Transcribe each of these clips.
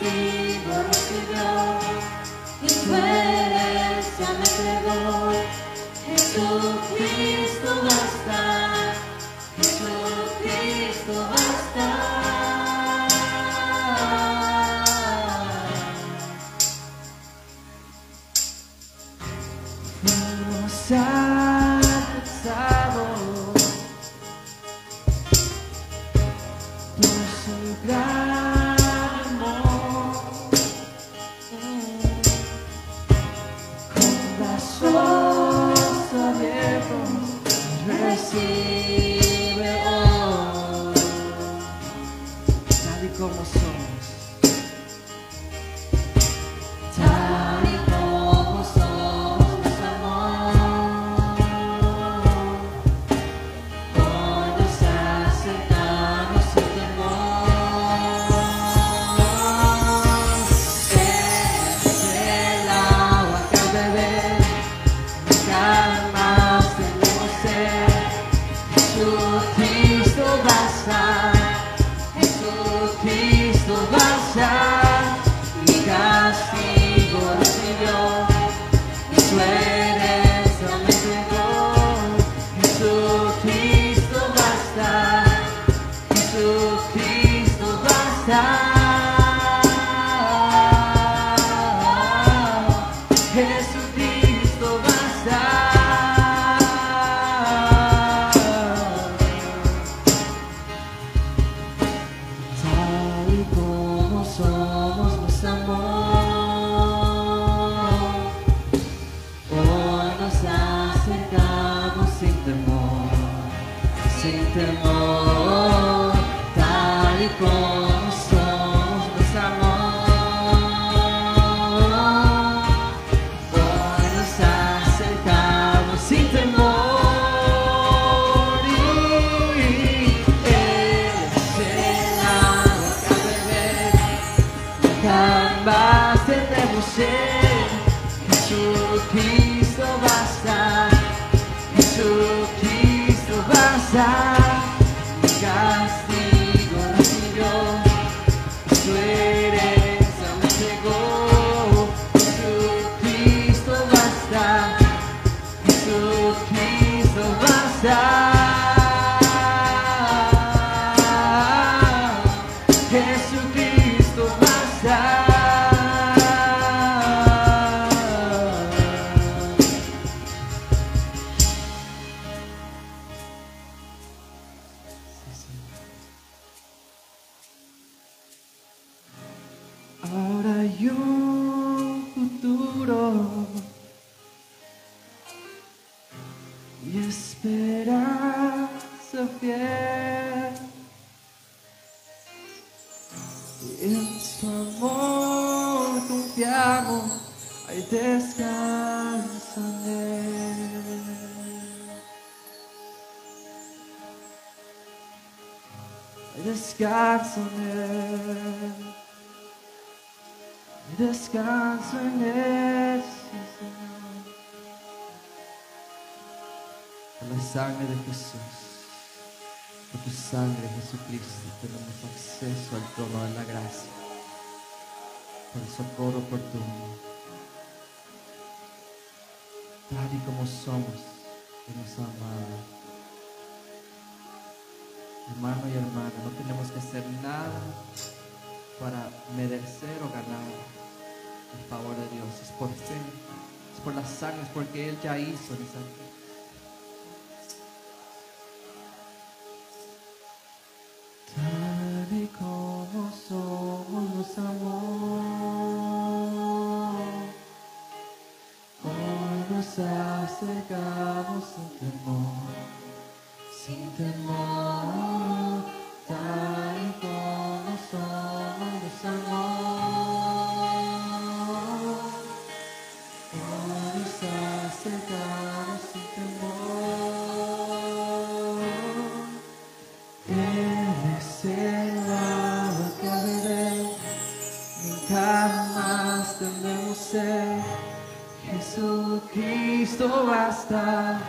castigo recibió y su herencia me entregó. Jesucristo basta, Jesucristo basta. Nos ha alcanzado por su gran amor, con brazos abiertos recibe hoy, tal y como somos, Tal y como somos, nos amó. Hoy nos acercamos sin temor. Es el agua que al beber nunca más tenemos sed. Jesucristo basta, Jesucristo basta. Mi castigo recibió y su herencia me entregó. Jesucristo basta, Jesucristo basta. Jesucristo basta. Tal y como somos, nos amó. Hoy nos acercamos sin temor, sin temor. Tal y como somos, nos amó. Hoy nos acercamos sin temor. Y Él es el agua que al beber jamás tendremos sed. Jesucristo basta, Jesucristo basta. Mi castigo recibió, su herencia me entregó. Jesucristo basta, Jesucristo basta. Jesucristo basta. ahora hay un futuro y esperanza fiel. En su amor confiamos, hay descanso en él. Hay descanso en él. Hay descanso en él, sí, Señor. Por la sangre de Jesús, por tu sangre, Jesucristo, tenemos acceso al trono de la gracia, por el socorro oportuno. Tal y como somos, Él nos ha amado. Hermano y hermana, no tenemos que hacer nada para merecer o ganar el favor de Dios. Es por fe, es por la sangre, es porque Él ya hizo esa fe. Tal y como somos, nos amó. Hoy nos acercamos sin temor, sin temor. Tal y como somos, nos amó. Hoy nos acercamos sin temor. Él es el agua que al beber nunca más tendremos sed. Jesucristo basta,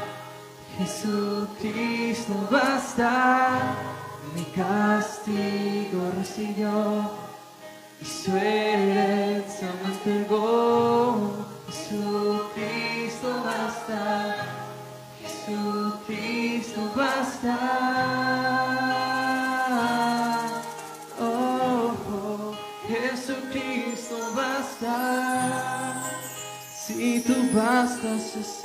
Jesucristo basta. Mi castigo recibió y su herencia me entregó. Jesucristo basta, Jesucristo basta. Oh, oh, Jesucristo basta. Si tú bastas, Jesús.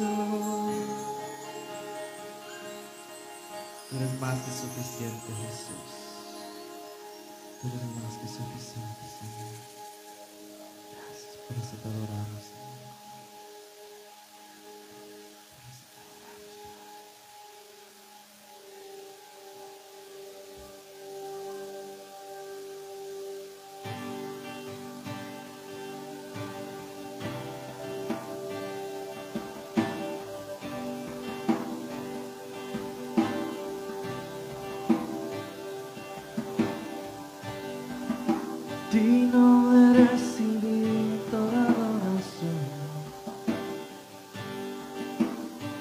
Tú eres más que suficiente, Jesús. Tú eres más que suficiente, Señor. Gracias por eso te adoramos, Señor. Digno de recibir toda adoración,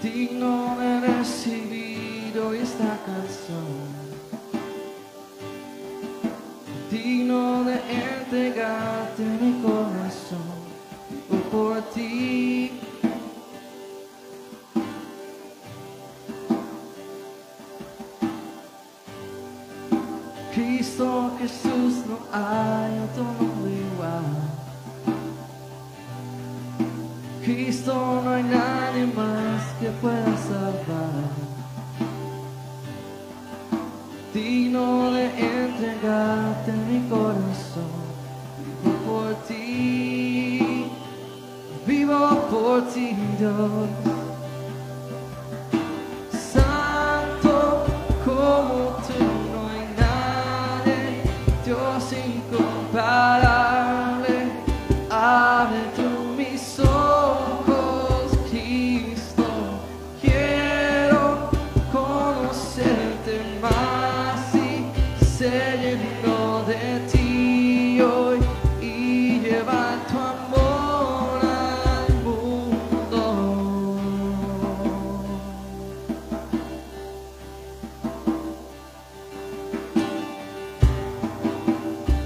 digno de recibir hoy esta canción, digno de entregarte mi corazón, vivo por ti. Cristo Jesús, no hay otro nombre igual. Cristo, no hay nadie más que pueda salvar. Digno de entregarte mi corazón, vivo por ti, vivo por ti, Dios. Santo como tú, no hay nadie, Dios incomparable. Abre tú mis ojos, Cristo, quiero conocerte más y ser lleno de ti hoy y llevar tu amor al mundo.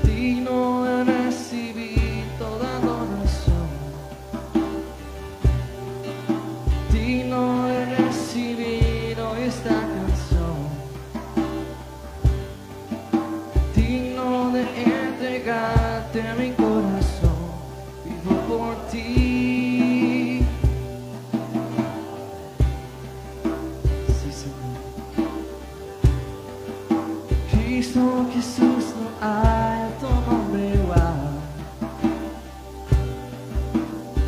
Digno de recibir toda adoración, digno de recibir hoy esta canción, digno de entregarte mi corazón, vivo por ti. Sí, Señor. Cristo Jesús, no hay otro nombre igual.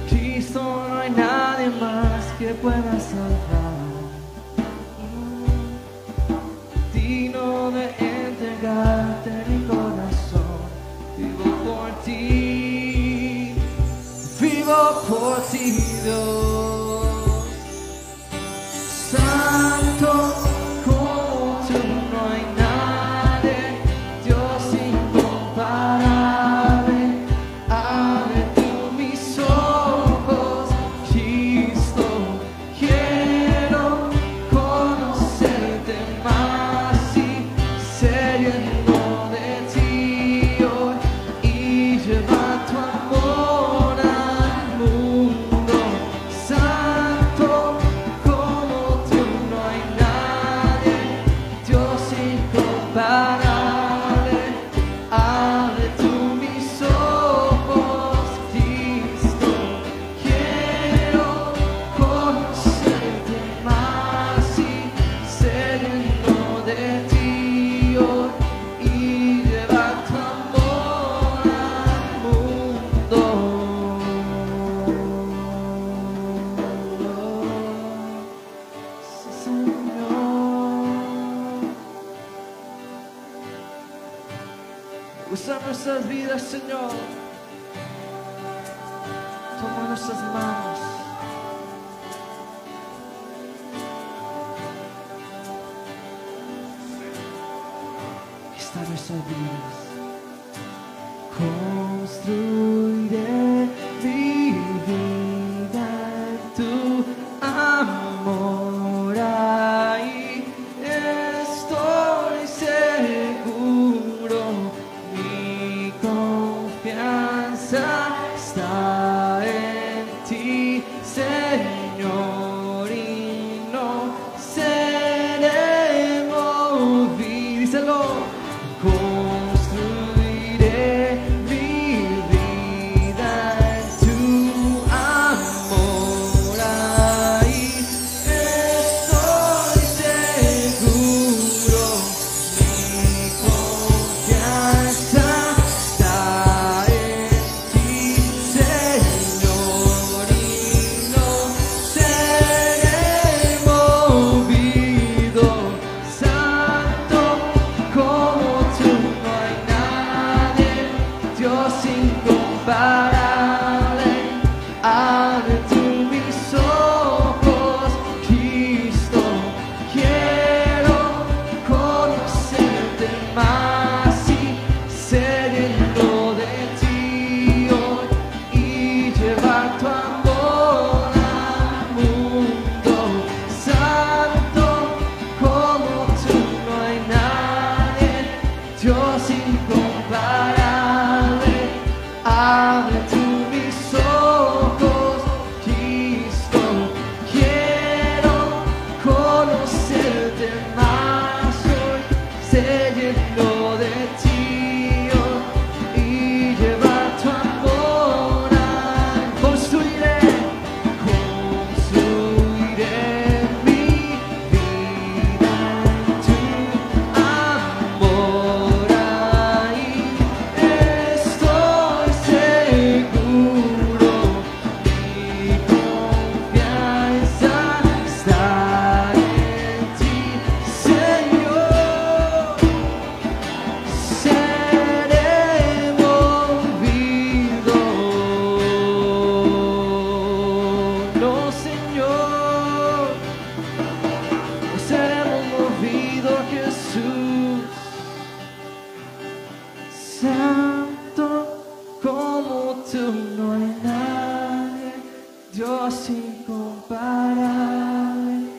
Cristo, no hay nadie más que pueda salvar. Digno de entregarte mi corazón, vivo por ti, Dios. Santo como tú, no hay nadie, Dios incomparable. Abre tú mis ojos, Cristo, quiero conocerte más y ser lleno de ti hoy y llevar tu amor al mundo. Santo como tú, no hay nadie, Dios incomparable. Abre tú mis ojos, Cristo, quiero conocerte más y ser lleno de ti hoy y llevar tu amor al mundo. Sí, Señor. Usa nuestras vidas, Señor. Toma nuestras manos. Está nuestras vidas. Construiré mi vida en tu amor. Ahí estoy seguro. Mi confianza se llenó de ti hoy y llevar tu amor al mundo. Santo como tú no hay nadie, Dios incomparable. Abre tú mis ojos, Cristo, quiero conocerte más hoy. Se llenó de ti hoy y llevar tu amor al construiré mi vida en tu amor. Ahí estoy seguro, mi confianza está en ti, Señor. Seré movido, no, Señor, seremos movidos, Jesús. Santo como tú no hay nadie, Dios incomparable.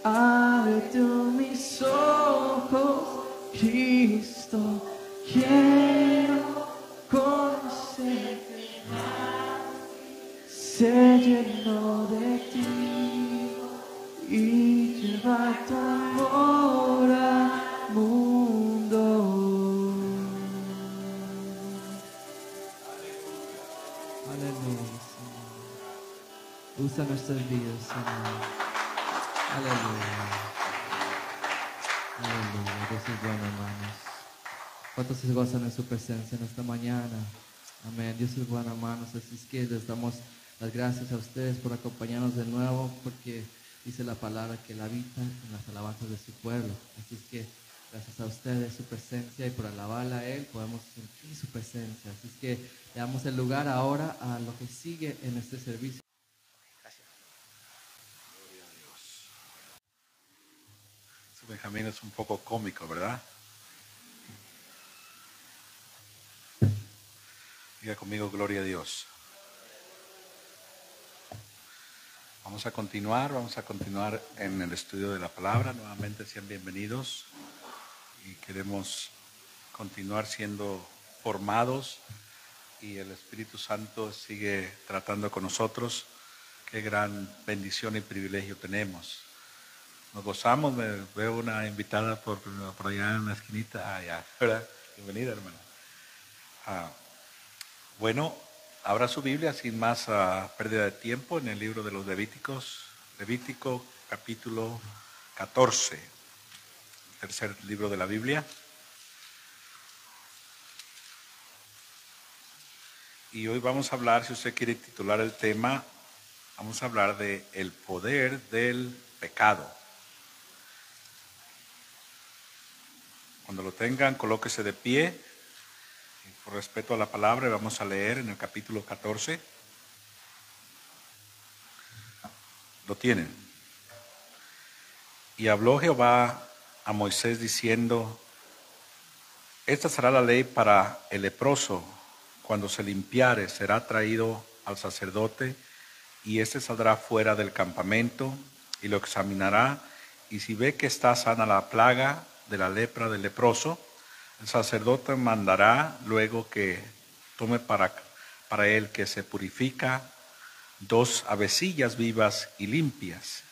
Abre tú mis ojos, Cristo, quiero conocerte más. Se llenó de ti y llevar tu amor al mundo. Aleluya, Señor. Usa nuestras vidas, Señor. Aleluya. Aleluya. Dios es bueno, hermanos. ¿Cuántos se gozan en su presencia en esta mañana? Amén. Dios es bueno, hermanos. Así es que les damos las gracias a ustedes por acompañarnos de nuevo, porque dice la palabra que Él habita en las alabanzas de su pueblo. Así es que gracias a ustedes, su presencia, y por alabarla a Él, podemos sentir su presencia. Así es que le damos el lugar ahora a lo que sigue en este servicio. Benjamín es un poco cómico, ¿verdad? Diga conmigo, gloria a Dios. Vamos a continuar en el estudio de la palabra. Nuevamente sean bienvenidos y queremos continuar siendo formados y el Espíritu Santo sigue tratando con nosotros. Qué gran bendición y privilegio tenemos. Nos gozamos, veo una invitada por allá en la esquinita. Ya, ¿verdad? Bienvenida, hermana. Bueno, abra su Biblia sin más pérdida de tiempo en el libro de los Levíticos, Levítico capítulo 14, el tercer libro de la Biblia. Y hoy vamos a hablar, si usted quiere titular el tema, vamos a hablar de el poder del pecado. Cuando lo tengan, colóquese de pie. Y por respeto a la palabra, vamos a leer en el capítulo 14. Lo tienen. Y habló Jehová a Moisés diciendo: esta será la ley para el leproso. Cuando se limpiare, será traído al sacerdote, y éste saldrá fuera del campamento y lo examinará, y si ve que está sana la plaga de la lepra del leproso, el sacerdote mandará luego que tome para él, que se purifica, 2 avecillas vivas y limpias,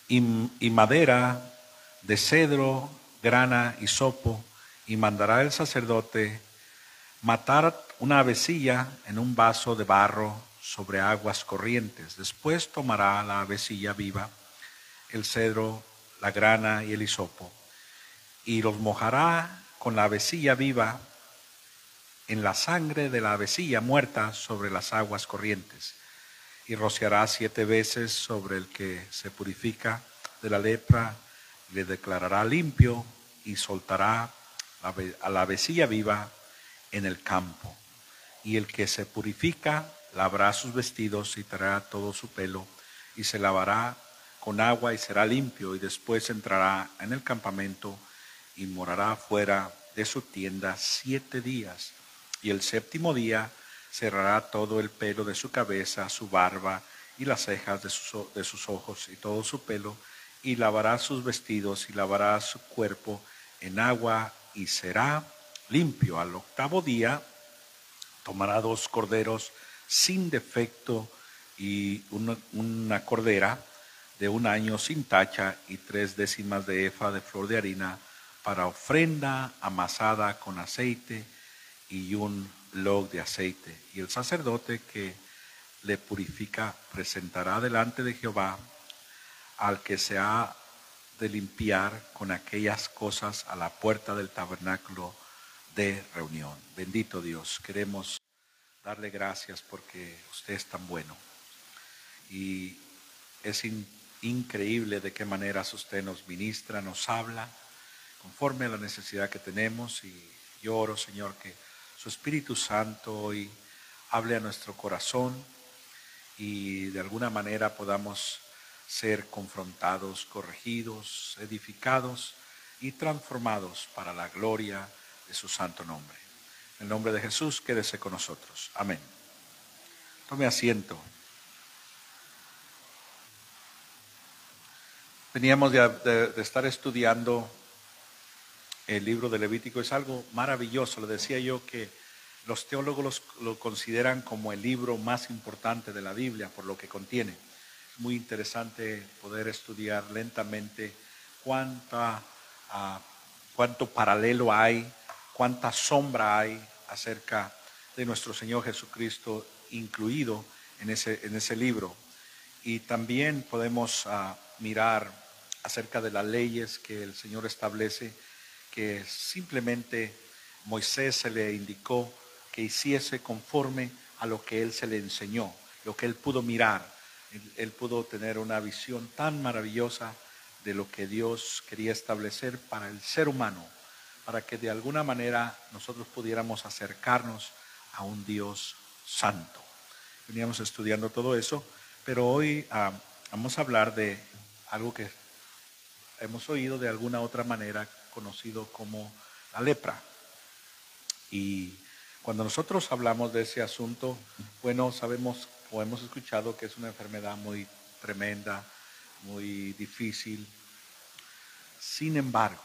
y madera de cedro, grana y hisopo, y mandará el sacerdote matar una avecilla en un vaso de barro sobre aguas corrientes. Después tomará la avecilla viva, el cedro, la grana y el hisopo, y los mojará con la avecilla viva en la sangre de la avecilla muerta sobre las aguas corrientes, y rociará 7 veces sobre el que se purifica de la lepra, le declarará limpio, y soltará a la avecilla viva en el campo. Y el que se purifica lavará sus vestidos y traerá todo su pelo, y se lavará con agua y será limpio, y después entrará en el campamento y morará fuera de su tienda 7 días, y el séptimo día cerrará todo el pelo de su cabeza, su barba y las cejas de sus ojos y todo su pelo, y lavará sus vestidos y lavará su cuerpo en agua y será limpio. Al octavo día tomará 2 corderos sin defecto y una cordera de 1 año sin tacha y 3 décimas de efa de flor de harina para ofrenda amasada con aceite y un log de aceite. Y el sacerdote que le purifica presentará delante de Jehová al que se ha de limpiar con aquellas cosas a la puerta del tabernáculo de reunión. Bendito Dios, queremos darle gracias porque usted es tan bueno. Y es increíble de qué maneras usted nos ministra, nos habla, conforme a la necesidad que tenemos. Y yo oro, Señor, que su Espíritu Santo hoy hable a nuestro corazón y de alguna manera podamos ser confrontados, corregidos, edificados y transformados para la gloria de su santo nombre. En el nombre de Jesús, quédese con nosotros. Amén. Tome asiento. Veníamos de estar estudiando el libro de Levítico. Es algo maravilloso. Le decía yo que los teólogos lo consideran como el libro más importante de la Biblia por lo que contiene. Es muy interesante poder estudiar lentamente cuánto paralelo hay, cuánta sombra hay acerca de nuestro Señor Jesucristo incluido en ese libro. Y también podemos mirar acerca de las leyes que el Señor establece, que simplemente Moisés se le indicó que hiciese conforme a lo que él se le enseñó, lo que él pudo mirar. Él pudo tener una visión tan maravillosa de lo que Dios quería establecer para el ser humano, para que de alguna manera nosotros pudiéramos acercarnos a un Dios santo. Veníamos estudiando todo eso, pero hoy vamos a hablar de algo que hemos oído de alguna otra manera, conocido como la lepra. Y cuando nosotros hablamos de ese asunto, bueno, sabemos o hemos escuchado que es una enfermedad muy tremenda, muy difícil. Sin embargo,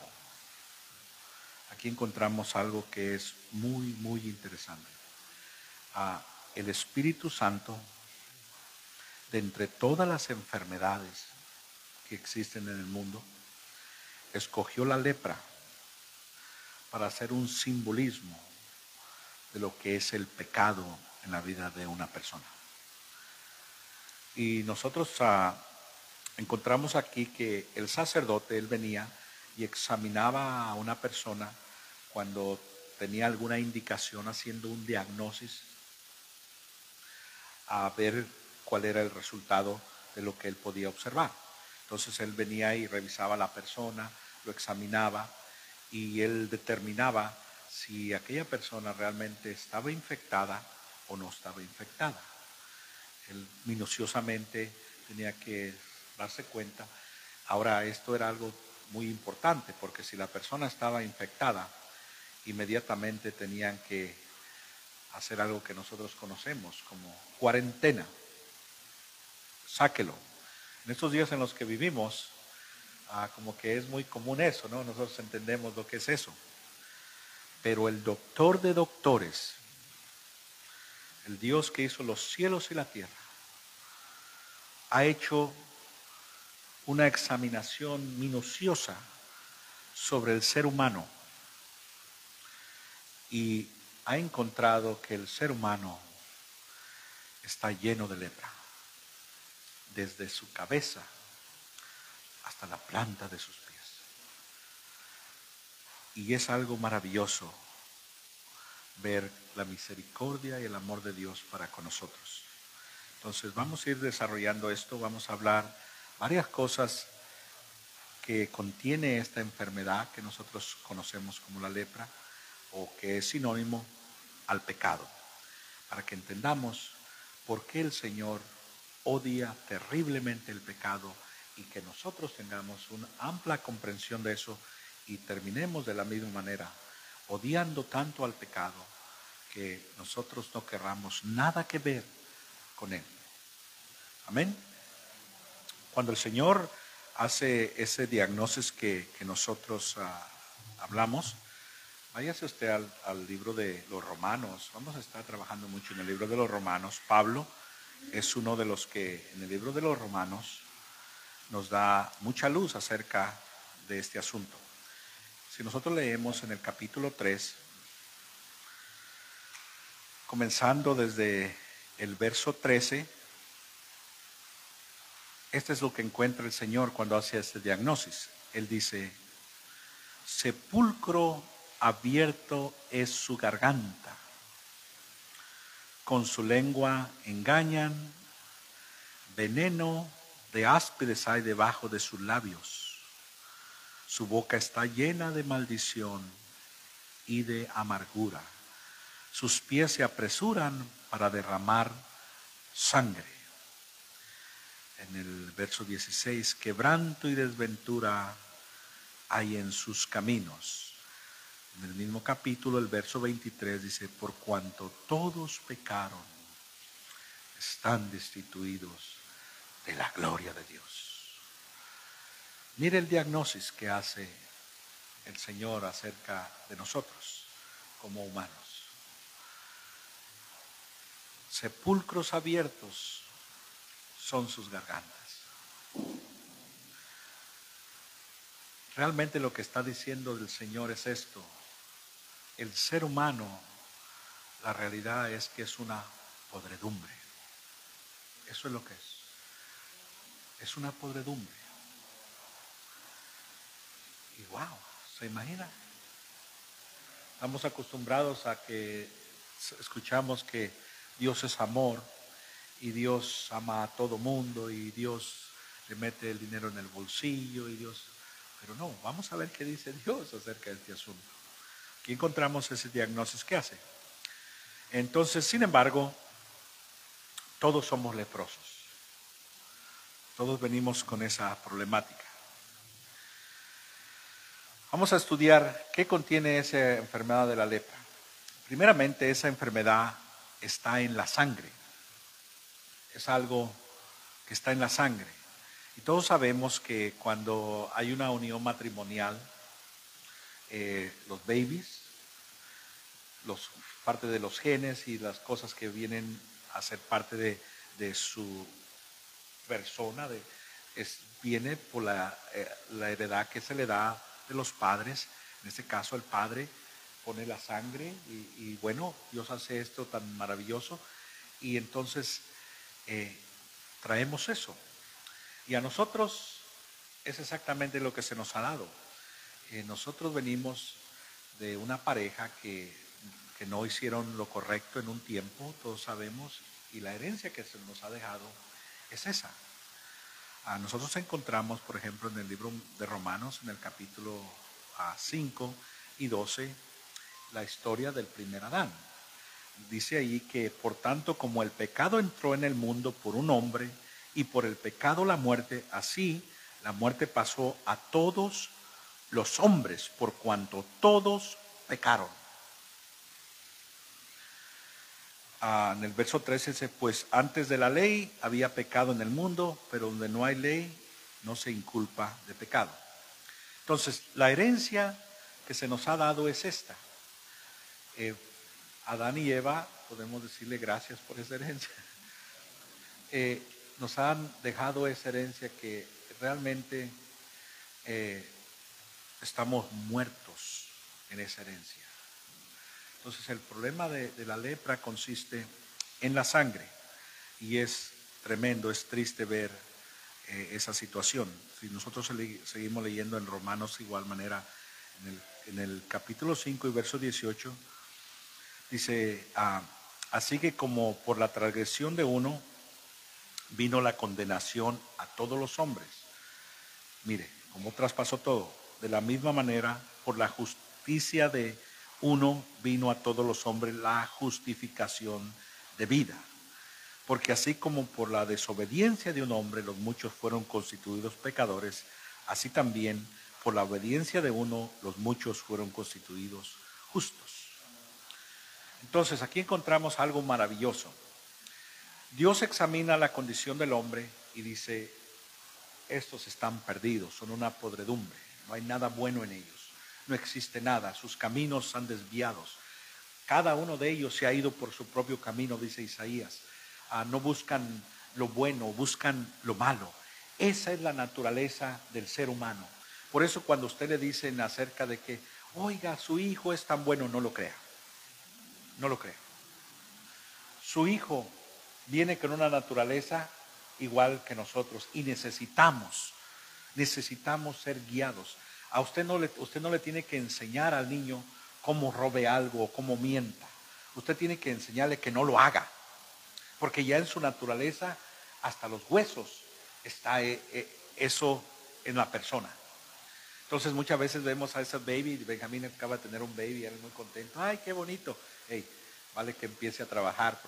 aquí encontramos algo que es muy, muy interesante. El Espíritu Santo, de entre todas las enfermedades que existen en el mundo, escogió la lepra para hacer un simbolismo de lo que es el pecado en la vida de una persona. Y nosotros encontramos aquí que el sacerdote, él venía y examinaba a una persona cuando tenía alguna indicación, haciendo un diagnóstico, a ver cuál era el resultado de lo que él podía observar. Entonces él venía y revisaba a la persona, lo examinaba y él determinaba si aquella persona realmente estaba infectada o no estaba infectada. Él minuciosamente tenía que darse cuenta. Ahora, esto era algo muy importante, porque si la persona estaba infectada, inmediatamente tenían que hacer algo que nosotros conocemos como cuarentena. Sáquelo. En estos días en los que vivimos, como que es muy común eso, ¿no? Nosotros entendemos lo que es eso. Pero el doctor de doctores, el Dios que hizo los cielos y la tierra, ha hecho una examinación minuciosa sobre el ser humano y ha encontrado que el ser humano está lleno de lepra, desde su cabeza hasta la planta de sus pies. Y es algo maravilloso ver la misericordia y el amor de Dios para con nosotros. Entonces vamos a ir desarrollando esto, vamos a hablar varias cosas que contiene esta enfermedad que nosotros conocemos como la lepra, o que es sinónimo al pecado, para que entendamos por qué el Señor odia terriblemente el pecado y que nosotros tengamos una amplia comprensión de eso y terminemos de la misma manera odiando tanto al pecado que nosotros no querramos nada que ver con él. Amén. Cuando el Señor hace ese diagnóstico que nosotros hablamos, váyase usted al libro de los Romanos. Vamos a estar trabajando mucho en el libro de los Romanos. Pablo es uno de los que en el libro de los Romanos nos da mucha luz acerca de este asunto. Si nosotros leemos en el capítulo 3, comenzando desde el verso 13, este es lo que encuentra el Señor cuando hace este diagnóstico. Él dice: sepulcro abierto es su garganta, con su lengua engañan, veneno de áspides hay debajo de sus labios, su boca está llena de maldición y de amargura, sus pies se apresuran para derramar sangre. En el verso 16, quebranto y desventura hay en sus caminos. En el mismo capítulo, el verso 23 dice: por cuanto todos pecaron, están destituidos de la gloria de Dios. Mire el diagnóstico que hace el Señor acerca de nosotros como humanos. Sepulcros abiertos son sus gargantas. Realmente lo que está diciendo el Señor es esto: el ser humano, la realidad es que es una podredumbre. Eso es lo que es. Es una podredumbre. Y wow, ¿se imagina? Estamos acostumbrados a que escuchamos que Dios es amor y Dios ama a todo mundo y Dios le mete el dinero en el bolsillo y Dios... Pero no, vamos a ver qué dice Dios acerca de este asunto. Aquí encontramos ese diagnóstico que hace. Entonces, sin embargo, todos somos leprosos. Todos venimos con esa problemática. Vamos a estudiar qué contiene esa enfermedad de la lepra. Primeramente, esa enfermedad está en la sangre. Es algo que está en la sangre. Y todos sabemos que cuando hay una unión matrimonial, los babies, parte de los genes y las cosas que vienen a ser parte de su persona, viene por la heredad que se le da de los padres. En este caso el padre pone la sangre y bueno, Dios hace esto tan maravilloso y entonces traemos eso. Y a nosotros es exactamente lo que se nos ha dado. Nosotros venimos de una pareja que no hicieron lo correcto en un tiempo, todos sabemos, y la herencia que se nos ha dejado es esa. Nosotros encontramos, por ejemplo, en el libro de Romanos, en el capítulo 5 y 12, la historia del primer Adán. Dice ahí que, por tanto, como el pecado entró en el mundo por un hombre, y por el pecado la muerte, así la muerte pasó a todos los hombres, por cuanto todos pecaron. En el verso 13 dice: pues antes de la ley había pecado en el mundo, pero donde no hay ley no se inculpa de pecado. Entonces, la herencia que se nos ha dado es esta. Adán y Eva, podemos decirle gracias por esa herencia. Nos han dejado esa herencia que realmente estamos muertos en esa herencia. Entonces el problema de la lepra consiste en la sangre y es tremendo, es triste ver esa situación. Si nosotros seguimos leyendo en Romanos de igual manera, en el capítulo 5 y verso 18, dice: así que como por la transgresión de uno vino la condenación a todos los hombres. Mire, cómo traspasó todo. De la misma manera, por la justicia de uno vino a todos los hombres la justificación de vida. Porque así como por la desobediencia de un hombre los muchos fueron constituidos pecadores, así también por la obediencia de uno los muchos fueron constituidos justos. Entonces aquí encontramos algo maravilloso. Dios examina la condición del hombre y dice, estos están perdidos, son una podredumbre, no hay nada bueno en ellos, no existe nada, sus caminos están desviados. Cada uno de ellos se ha ido por su propio camino, dice Isaías. No buscan lo bueno, buscan lo malo. Esa es la naturaleza del ser humano. Por eso cuando usted le dicen acerca de que, oiga, su hijo es tan bueno, no lo crea. No lo crea. Su hijo viene con una naturaleza igual que nosotros y necesitamos ser guiados. A usted no le tiene que enseñar al niño cómo robe algo o cómo mienta. Usted tiene que enseñarle que no lo haga, porque ya en su naturaleza, hasta los huesos, está eso en la persona. Entonces muchas veces vemos a ese baby, Benjamín acaba de tener un baby, él es muy contento, ay, qué bonito. Hey, vale que empiece a trabajar,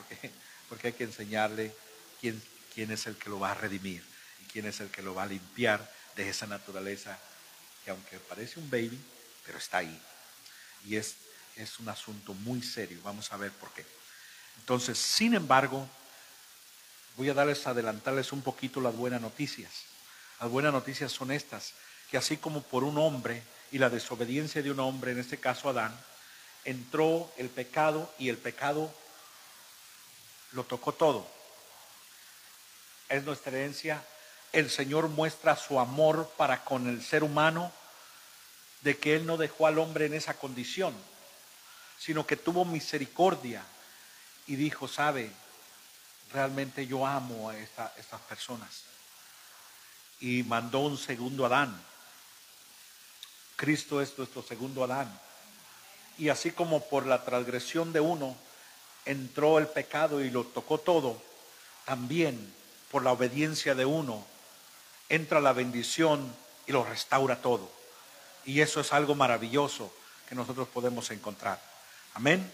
porque hay que enseñarle quién es el que lo va a redimir y quién es el que lo va a limpiar de esa naturaleza que aunque parece un baby, pero está ahí. Y es un asunto muy serio, vamos a ver por qué. Entonces, sin embargo, voy a adelantarles un poquito las buenas noticias. Las buenas noticias son estas, que así como por un hombre y la desobediencia de un hombre, en este caso Adán, entró el pecado y el pecado lo tocó todo. Es nuestra herencia. El Señor muestra su amor para con el ser humano, de que Él no dejó al hombre en esa condición, sino que tuvo misericordia y dijo, sabe, realmente yo amo a estas personas. Y mandó un segundo Adán. Cristo es nuestro segundo Adán. Y así como por la transgresión de uno entró el pecado y lo tocó todo, también por la obediencia de uno entra la bendición y lo restaura todo. Y eso es algo maravilloso que nosotros podemos encontrar. Amén.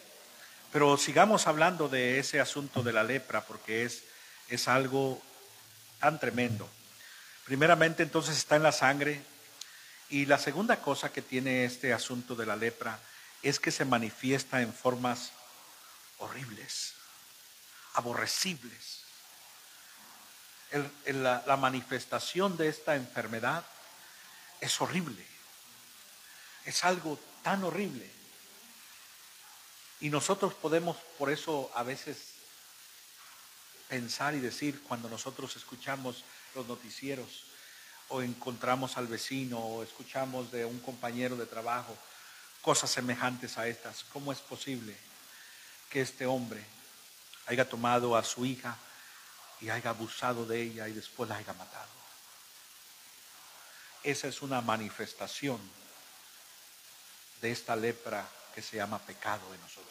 Pero sigamos hablando de ese asunto de la lepra, porque es algo tan tremendo. Primeramente, entonces, está en la sangre. Y la segunda cosa que tiene este asunto de la lepra es que se manifiesta en formas horribles, aborrecibles. La manifestación de esta enfermedad es horrible. Es algo tan horrible. Y nosotros podemos, por eso, a veces pensar y decir, cuando nosotros escuchamos los noticieros o encontramos al vecino o escuchamos de un compañero de trabajo cosas semejantes a estas, ¿cómo es posible que este hombre haya tomado a su hija y haya abusado de ella y después la haya matado? Esa es una manifestación de esta lepra que se llama pecado en nosotros.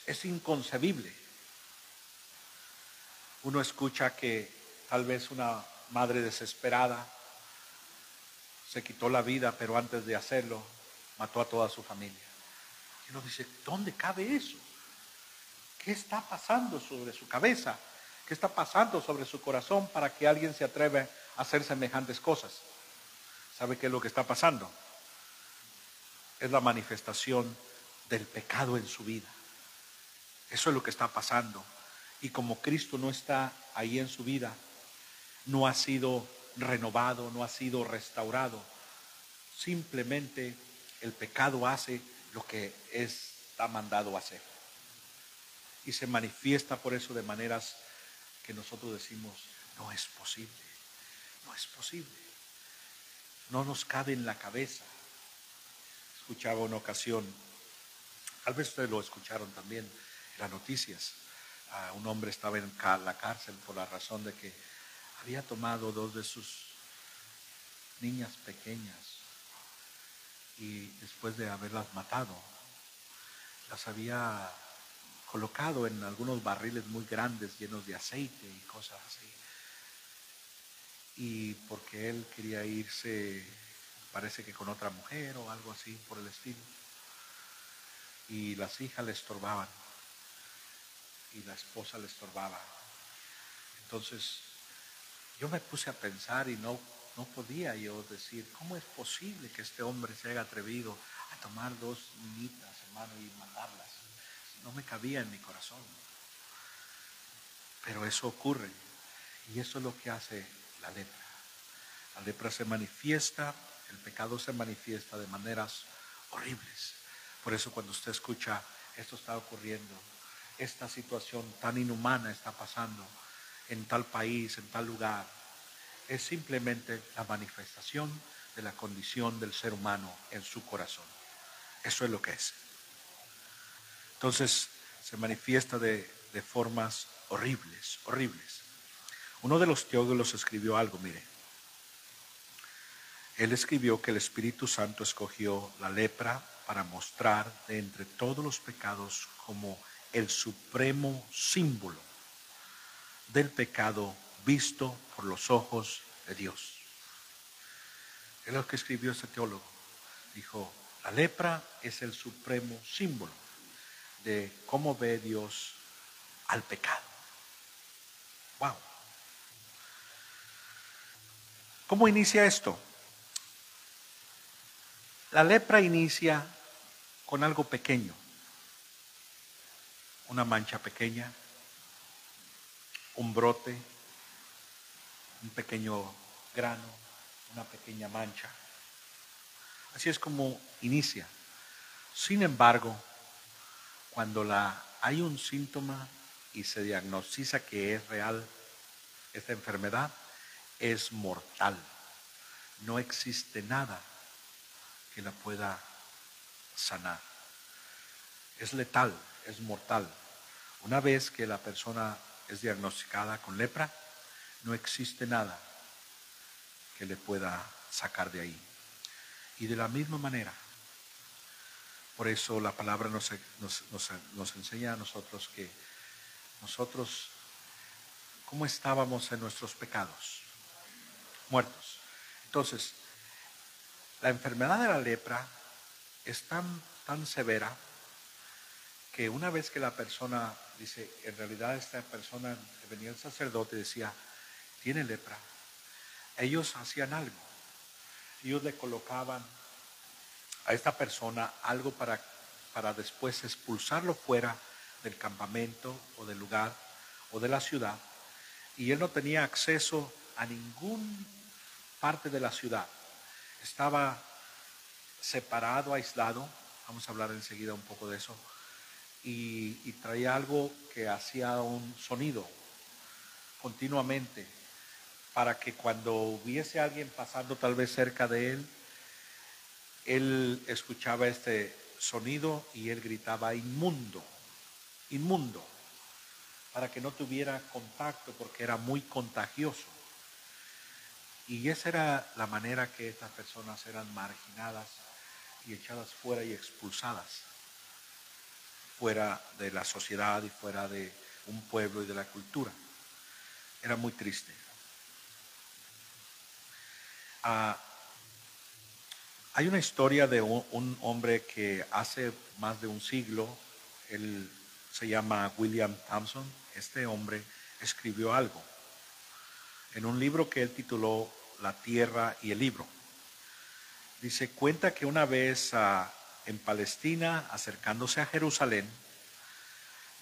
Es inconcebible. Uno escucha que tal vez una madre desesperada se quitó la vida, pero antes de hacerlo mató a toda su familia. Y uno dice, ¿dónde cabe eso? ¿Qué está pasando sobre su cabeza? ¿Qué está pasando sobre su corazón para que alguien se atreva a hacer semejantes cosas? ¿Sabe qué es lo que está pasando? Es la manifestación del pecado en su vida. Eso es lo que está pasando. Y como Cristo no está ahí en su vida, no ha sido renovado, no ha sido restaurado. Simplemente el pecado hace lo que está mandado a hacer. Y se manifiesta por eso de maneras que nosotros decimos, no es posible, no es posible. No nos cabe en la cabeza. Escuchaba una ocasión, tal vez ustedes lo escucharon también en las noticias, un hombre estaba en la cárcel por la razón de que había tomado 2 de sus niñas pequeñas y después de haberlas matado, las había colocado en algunos barriles muy grandes llenos de aceite y cosas así. Y porque él quería irse, parece que con otra mujer o algo así por el estilo. Y las hijas le estorbaban y la esposa le estorbaba. Entonces yo me puse a pensar y no podía yo decir, ¿cómo es posible que este hombre se haya atrevido a tomar 2 niñitas, hermano, y matarlas. No me cabía en mi corazón. Pero eso ocurre. Y eso es lo que hace la lepra. La lepra se manifiesta, el pecado se manifiesta de maneras horribles. Por eso cuando usted escucha, esto está ocurriendo, esta situación tan inhumana está pasando en tal país, en tal lugar, es simplemente la manifestación de la condición del ser humano en su corazón. Eso es lo que es. Entonces se manifiesta de formas horribles, horribles. Uno de los teólogos escribió algo, mire. Él escribió que el Espíritu Santo escogió la lepra para mostrar de entre todos los pecados como el supremo símbolo del pecado visto por los ojos de Dios. Es lo que escribió ese teólogo. Dijo, la lepra es el supremo símbolo de cómo ve Dios al pecado. Wow. ¿Cómo inicia esto? La lepra inicia con algo pequeño, una mancha pequeña, un brote, un pequeño grano, una pequeña mancha. Así es como inicia. Sin embargo, cuando hay un síntoma y se diagnostica que es real esta enfermedad, es mortal. No existe nada que la pueda sanar. Es letal, es mortal. Una vez que la persona es diagnosticada con lepra, no existe nada que le pueda sacar de ahí. Y de la misma manera, por eso la palabra nos enseña a nosotros que nosotros, ¿cómo estábamos en nuestros pecados? Muertos. Entonces, la enfermedad de la lepra es tan severa que una vez que la persona dice, en realidad esta persona, venía el sacerdote y decía, tiene lepra, ellos hacían algo. Ellos le colocaban a esta persona algo para después expulsarlo fuera del campamento o del lugar o de la ciudad, y él no tenía acceso a ninguna parte de la ciudad. Estaba separado, aislado. Vamos a hablar enseguida un poco de eso. Y traía algo que hacía un sonido continuamente para que cuando hubiese alguien pasando tal vez cerca de él escuchaba este sonido y él gritaba inmundo, inmundo, para que no tuviera contacto porque era muy contagioso. Y esa era la manera que estas personas eran marginadas y echadas fuera y expulsadas fuera de la sociedad y fuera de un pueblo y de la cultura. Era muy triste. Hay una historia de un hombre que hace más de un siglo, él se llama William Thompson. Este hombre escribió algo en un libro que él tituló La Tierra y el Libro. Dice, cuenta que una vez en Palestina, acercándose a Jerusalén,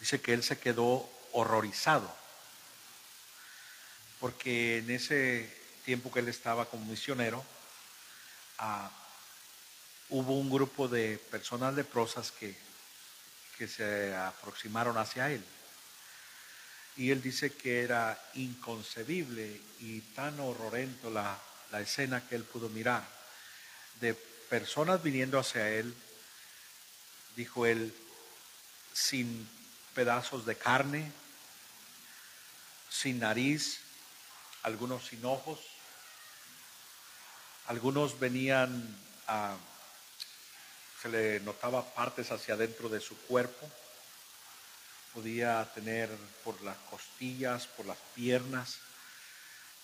dice que él se quedó horrorizado, porque en ese tiempo que él estaba como misionero, hubo un grupo de personas leprosas que se aproximaron hacia él. Y él dice que era inconcebible y tan horrorento la escena que él pudo mirar, de personas viniendo hacia él, dijo él, sin pedazos de carne, sin nariz, algunos sin ojos, algunos venían se le notaba partes hacia adentro de su cuerpo, podía tener por las costillas, por las piernas,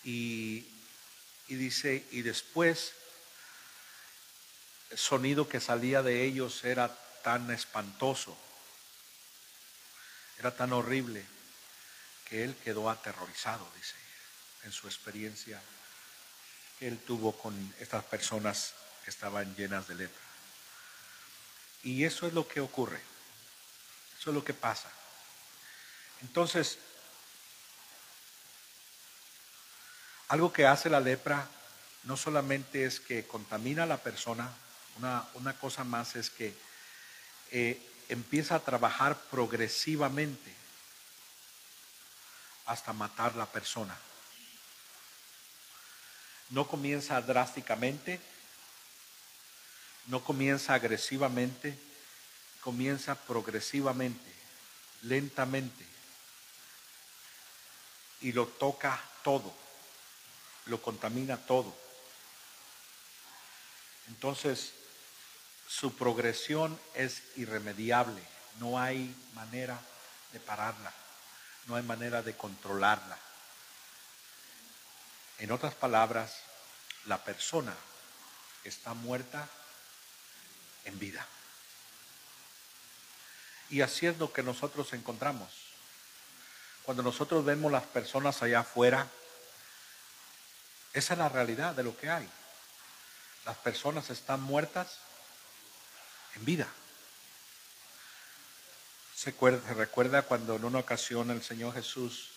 y dice, y después el sonido que salía de ellos era tan espantoso, era tan horrible, que él quedó aterrorizado, dice, en su experiencia que él tuvo con estas personas que estaban llenas de lepra. Y eso es lo que ocurre. Eso es lo que pasa. Entonces, algo que hace la lepra no solamente es que contamina a la persona, una cosa más es que empieza a trabajar progresivamente hasta matar a la persona. No comienza drásticamente, no comienza agresivamente, comienza progresivamente, lentamente, y lo toca todo, lo contamina todo. Entonces, su progresión es irremediable, no hay manera de pararla, no hay manera de controlarla. En otras palabras, la persona está muerta en vida. Y así es lo que nosotros encontramos. Cuando nosotros vemos las personas allá afuera, esa es la realidad de lo que hay. Las personas están muertas en vida. Se recuerda cuando en una ocasión el Señor Jesús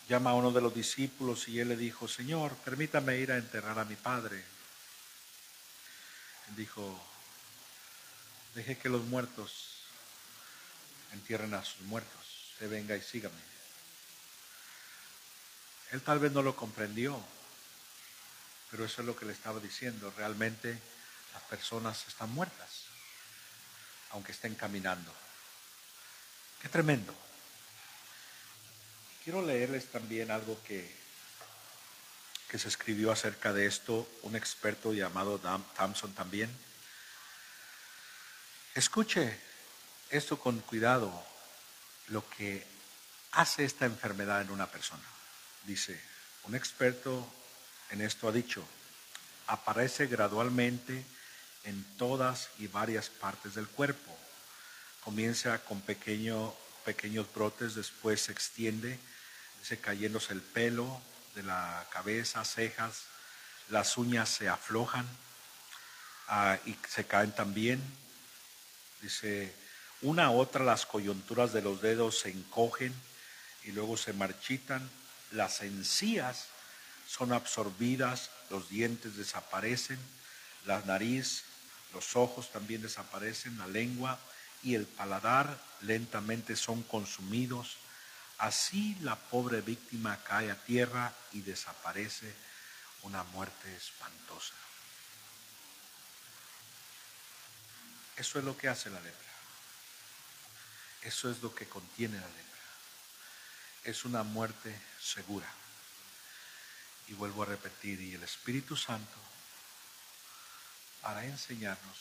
llama a uno de los discípulos y él le dijo: Señor, permítame ir a enterrar a mi padre. Él dijo: deje que los muertos entierren a sus muertos, usted venga y sígame. Él tal vez no lo comprendió, pero eso es lo que le estaba diciendo. Realmente las personas están muertas, aunque estén caminando. Qué tremendo. Quiero leerles también algo que se escribió acerca de esto, un experto llamado Thompson también. Escuche esto con cuidado, lo que hace esta enfermedad en una persona. Dice, un experto en esto ha dicho: aparece gradualmente en todas y varias partes del cuerpo. Comienza con pequeños brotes, después se extiende, dice, cayéndose el pelo de la cabeza, cejas, las uñas se aflojan y se caen también. Dice, una a otra las coyunturas de los dedos se encogen y luego se marchitan, las encías son absorbidas, los dientes desaparecen, la nariz, los ojos también desaparecen, la lengua y el paladar lentamente son consumidos. Así la pobre víctima cae a tierra y desaparece, una muerte espantosa. Eso es lo que hace la lepra. Eso es lo que contiene la lepra. Es una muerte segura. Y vuelvo a repetir, y el Espíritu Santo, para enseñarnos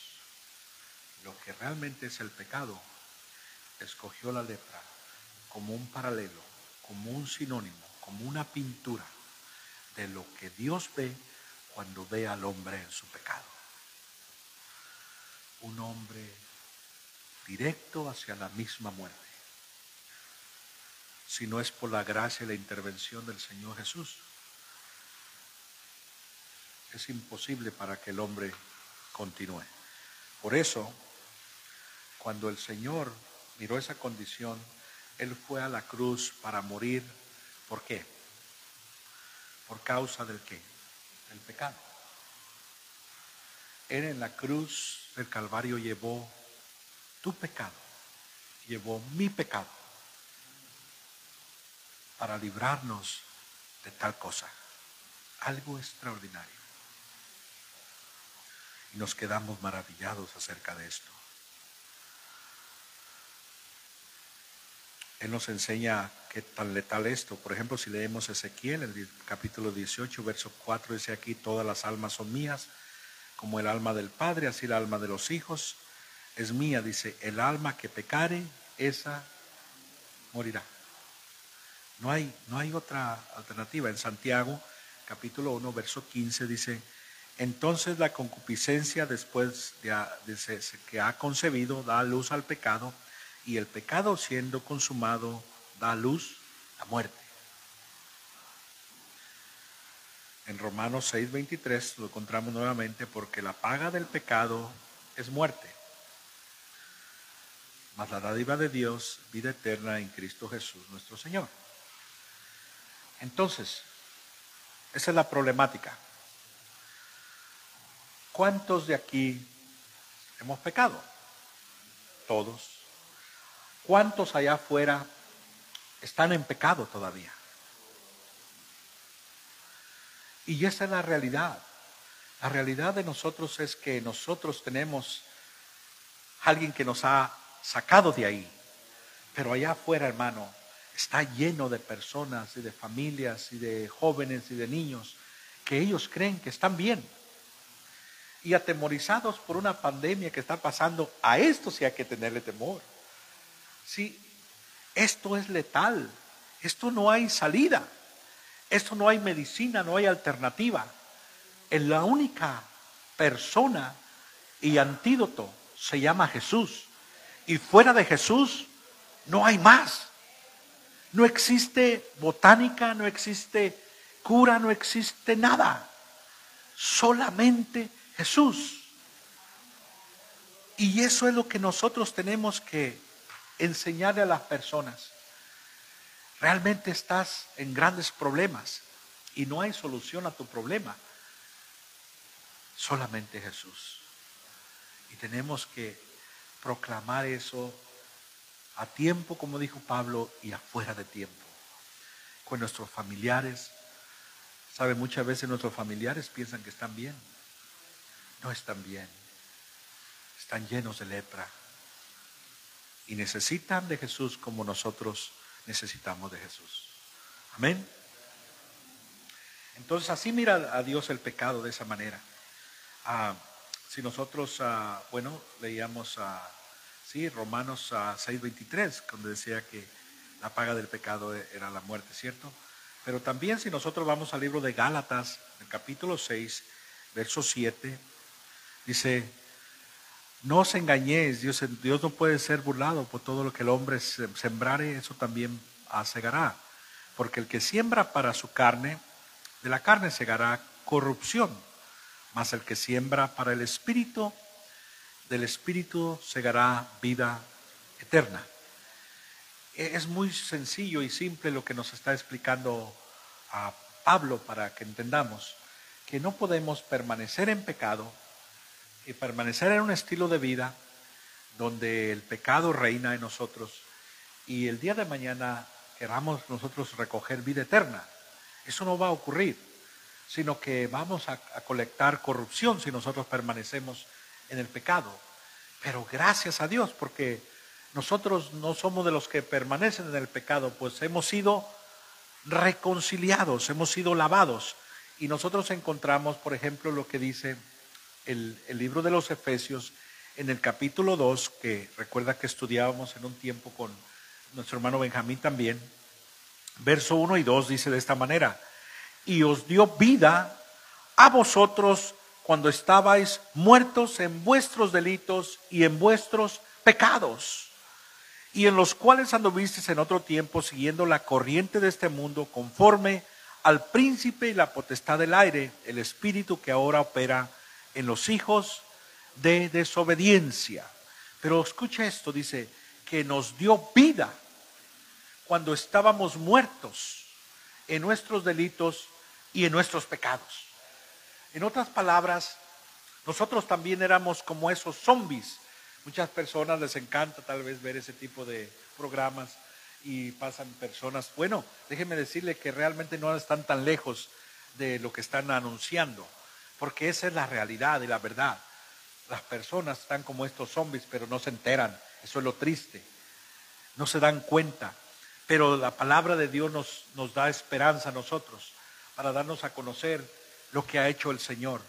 lo que realmente es el pecado, escogió la lepra como un paralelo, como un sinónimo, como una pintura de lo que Dios ve cuando ve al hombre en su pecado. Un hombre directo hacia la misma muerte. Si no es por la gracia y la intervención del Señor Jesús, es imposible para que el hombre continúe. Por eso, cuando el Señor miró esa condición, Él fue a la cruz para morir. ¿Por qué? ¿Por causa del qué? Del pecado. Él en la cruz del Calvario llevó tu pecado, llevó mi pecado, para librarnos de tal cosa. Algo extraordinario. Y nos quedamos maravillados acerca de esto. Él nos enseña qué tan letal esto. Por ejemplo, si leemos Ezequiel, el capítulo 18, verso 4, dice aquí: todas las almas son mías, como el alma del Padre, así el alma de los hijos es mía. Dice, el alma que pecare, esa morirá. No hay otra alternativa. En Santiago, capítulo 1, verso 15, dice, entonces la concupiscencia después de que ha concebido da luz al pecado, y el pecado siendo consumado da luz a muerte. En Romanos 6:23 lo encontramos nuevamente, porque la paga del pecado es muerte. Mas la dádiva de Dios, vida eterna en Cristo Jesús, nuestro Señor. Entonces, esa es la problemática. ¿Cuántos de aquí hemos pecado? Todos. ¿Cuántos allá afuera están en pecado todavía? Y esa es la realidad. La realidad de nosotros es que nosotros tenemos alguien que nos ha sacado de ahí. Pero allá afuera, hermano, está lleno de personas y de familias y de jóvenes y de niños que ellos creen que están bien. Y atemorizados por una pandemia que está pasando, a esto sí hay que tenerle temor. Sí, esto es letal. Esto no hay salida. Esto no hay medicina, no hay alternativa. Es la única persona y antídoto se llama Jesús. Y fuera de Jesús no hay más. No existe botánica, no existe cura, no existe nada. Solamente Jesús. Y eso es lo que nosotros tenemos que enseñarle a las personas. Realmente estás en grandes problemas y no hay solución a tu problema. Solamente Jesús. Y tenemos que proclamar eso a tiempo, como dijo Pablo, y afuera de tiempo. Con nuestros familiares. ¿Sabe? Muchas veces nuestros familiares piensan que están bien. No están bien. Están llenos de lepra. Y necesitan de Jesús como nosotros necesitamos de Jesús. Amén. Entonces así mira a Dios el pecado de esa manera. Si nosotros, leíamos Romanos 6:23, donde decía que la paga del pecado era la muerte, ¿cierto? Pero también si nosotros vamos al libro de Gálatas, el capítulo 6, verso 7, dice: no os engañéis, Dios no puede ser burlado, por todo lo que el hombre sembrare, eso también segará. Porque el que siembra para su carne, de la carne segará corrupción, mas el que siembra para el Espíritu, del Espíritu segará vida eterna. Es muy sencillo y simple lo que nos está explicando a Pablo para que entendamos que no podemos permanecer en pecado y permanecer en un estilo de vida donde el pecado reina en nosotros y el día de mañana queramos nosotros recoger vida eterna. Eso no va a ocurrir, sino que vamos a colectar corrupción si nosotros permanecemos en el pecado. Pero gracias a Dios, porque nosotros no somos de los que permanecen en el pecado, pues hemos sido reconciliados, hemos sido lavados. Y nosotros encontramos, por ejemplo, lo que dice el libro de los Efesios en el capítulo 2, que recuerda que estudiábamos en un tiempo con nuestro hermano Benjamín también. Verso 1 y 2 dice de esta manera: y os dio vida a vosotros cuando estabais muertos en vuestros delitos y en vuestros pecados, y en los cuales anduvisteis en otro tiempo siguiendo la corriente de este mundo, conforme al príncipe y la potestad del aire, el espíritu que ahora opera en los hijos de desobediencia. Pero escucha esto, dice que nos dio vida cuando estábamos muertos en nuestros delitos y en nuestros pecados. En otras palabras, nosotros también éramos como esos zombies. Muchas personas les encanta tal vez ver ese tipo de programas y pasan personas. Bueno, déjenme decirle que realmente no están tan lejos de lo que están anunciando, porque esa es la realidad y la verdad. Las personas están como estos zombies, pero no se enteran. Eso es lo triste. No se dan cuenta. Pero la palabra de Dios nos da esperanza a nosotros para darnos a conocer lo que ha hecho el Señor.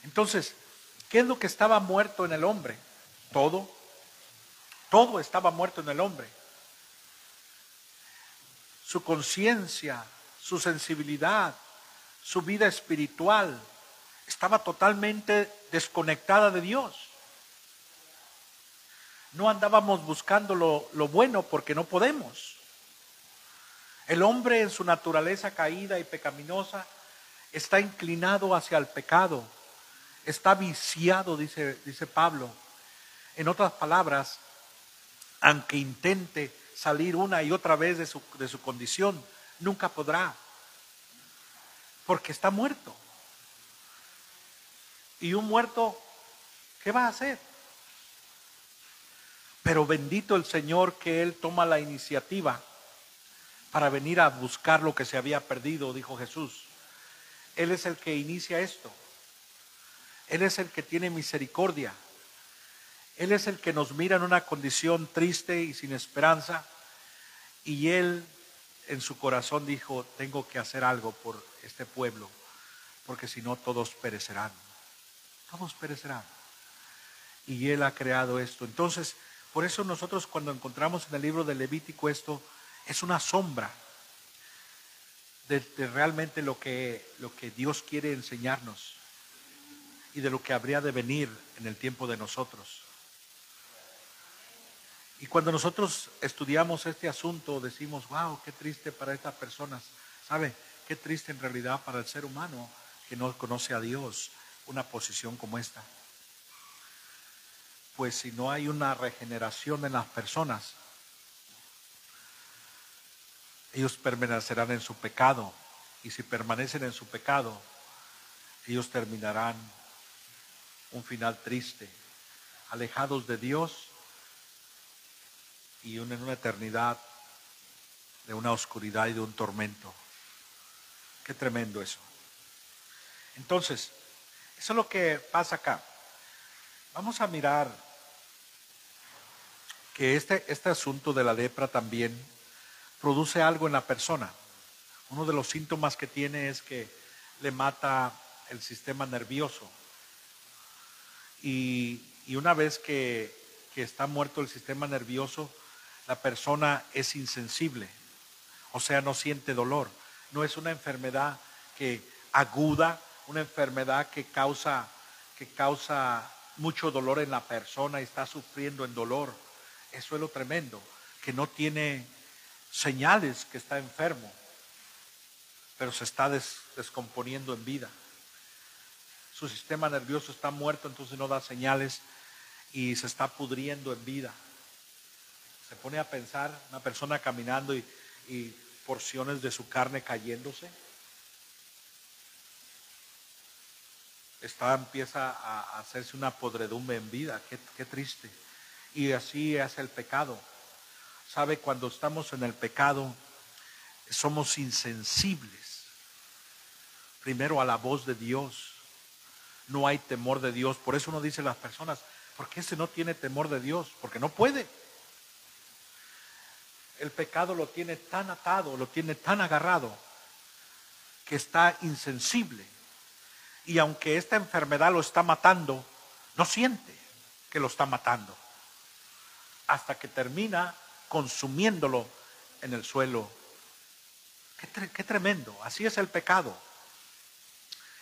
Entonces, ¿qué es lo que estaba muerto en el hombre? Todo estaba muerto en el hombre. Su conciencia, su sensibilidad, su vida espiritual estaba totalmente desconectada de Dios. No andábamos buscando lo bueno porque no podemos. El hombre en su naturaleza caída y pecaminosa está inclinado hacia el pecado. Está viciado, dice Pablo, En otras palabras, aunque intente salir una y otra vez de su condición, nunca podrá, porque está muerto. Y un muerto, ¿qué va a hacer? Pero bendito el Señor que Él toma la iniciativa para venir a buscar lo que se había perdido, dijo Jesús. Él es el que inicia esto. Él es el que tiene misericordia. Él es el que nos mira en una condición triste y sin esperanza. Y Él en su corazón dijo, tengo que hacer algo por este pueblo, porque si no todos perecerán. Todos perecerán. Y Él ha creado esto. Entonces, por eso nosotros cuando encontramos en el libro de Levítico esto, es una sombra de realmente lo que Dios quiere enseñarnos y de lo que habría de venir en el tiempo de nosotros. Y cuando nosotros estudiamos este asunto, decimos, wow, qué triste para estas personas. ¿Sabe? Qué triste en realidad para el ser humano que no conoce a Dios una posición como esta. Pues si no hay una regeneración en las personas, ellos permanecerán en su pecado. Y si permanecen en su pecado, ellos terminarán un final triste, alejados de Dios y en una eternidad de una oscuridad y de un tormento. Qué tremendo eso. Entonces, eso es lo que pasa acá. Vamos a mirar que este asunto de la lepra también produce algo en la persona. Uno de los síntomas que tiene es que le mata el sistema nervioso. Y una vez que está muerto el sistema nervioso, la persona es insensible, o sea, no siente dolor. No es una enfermedad aguda, una enfermedad que causa mucho dolor en la persona y está sufriendo en dolor. Eso es lo tremendo, que no tiene señales que está enfermo, pero se está descomponiendo en vida. Su sistema nervioso está muerto, entonces no da señales y se está pudriendo en vida. Se pone a pensar, una persona caminando y porciones de su carne cayéndose. Empieza a hacerse una podredumbre en vida. Qué triste. Y así es el pecado. ¿Sabe? Cuando estamos en el pecado, somos insensibles. Primero a la voz de Dios. No hay temor de Dios. Por eso uno dice a las personas, ¿por qué ese no tiene temor de Dios? Porque no puede. El pecado lo tiene tan atado, lo tiene tan agarrado, que está insensible. Y aunque esta enfermedad lo está matando, no siente que lo está matando. Hasta que termina consumiéndolo en el suelo. Qué tremendo. Así es el pecado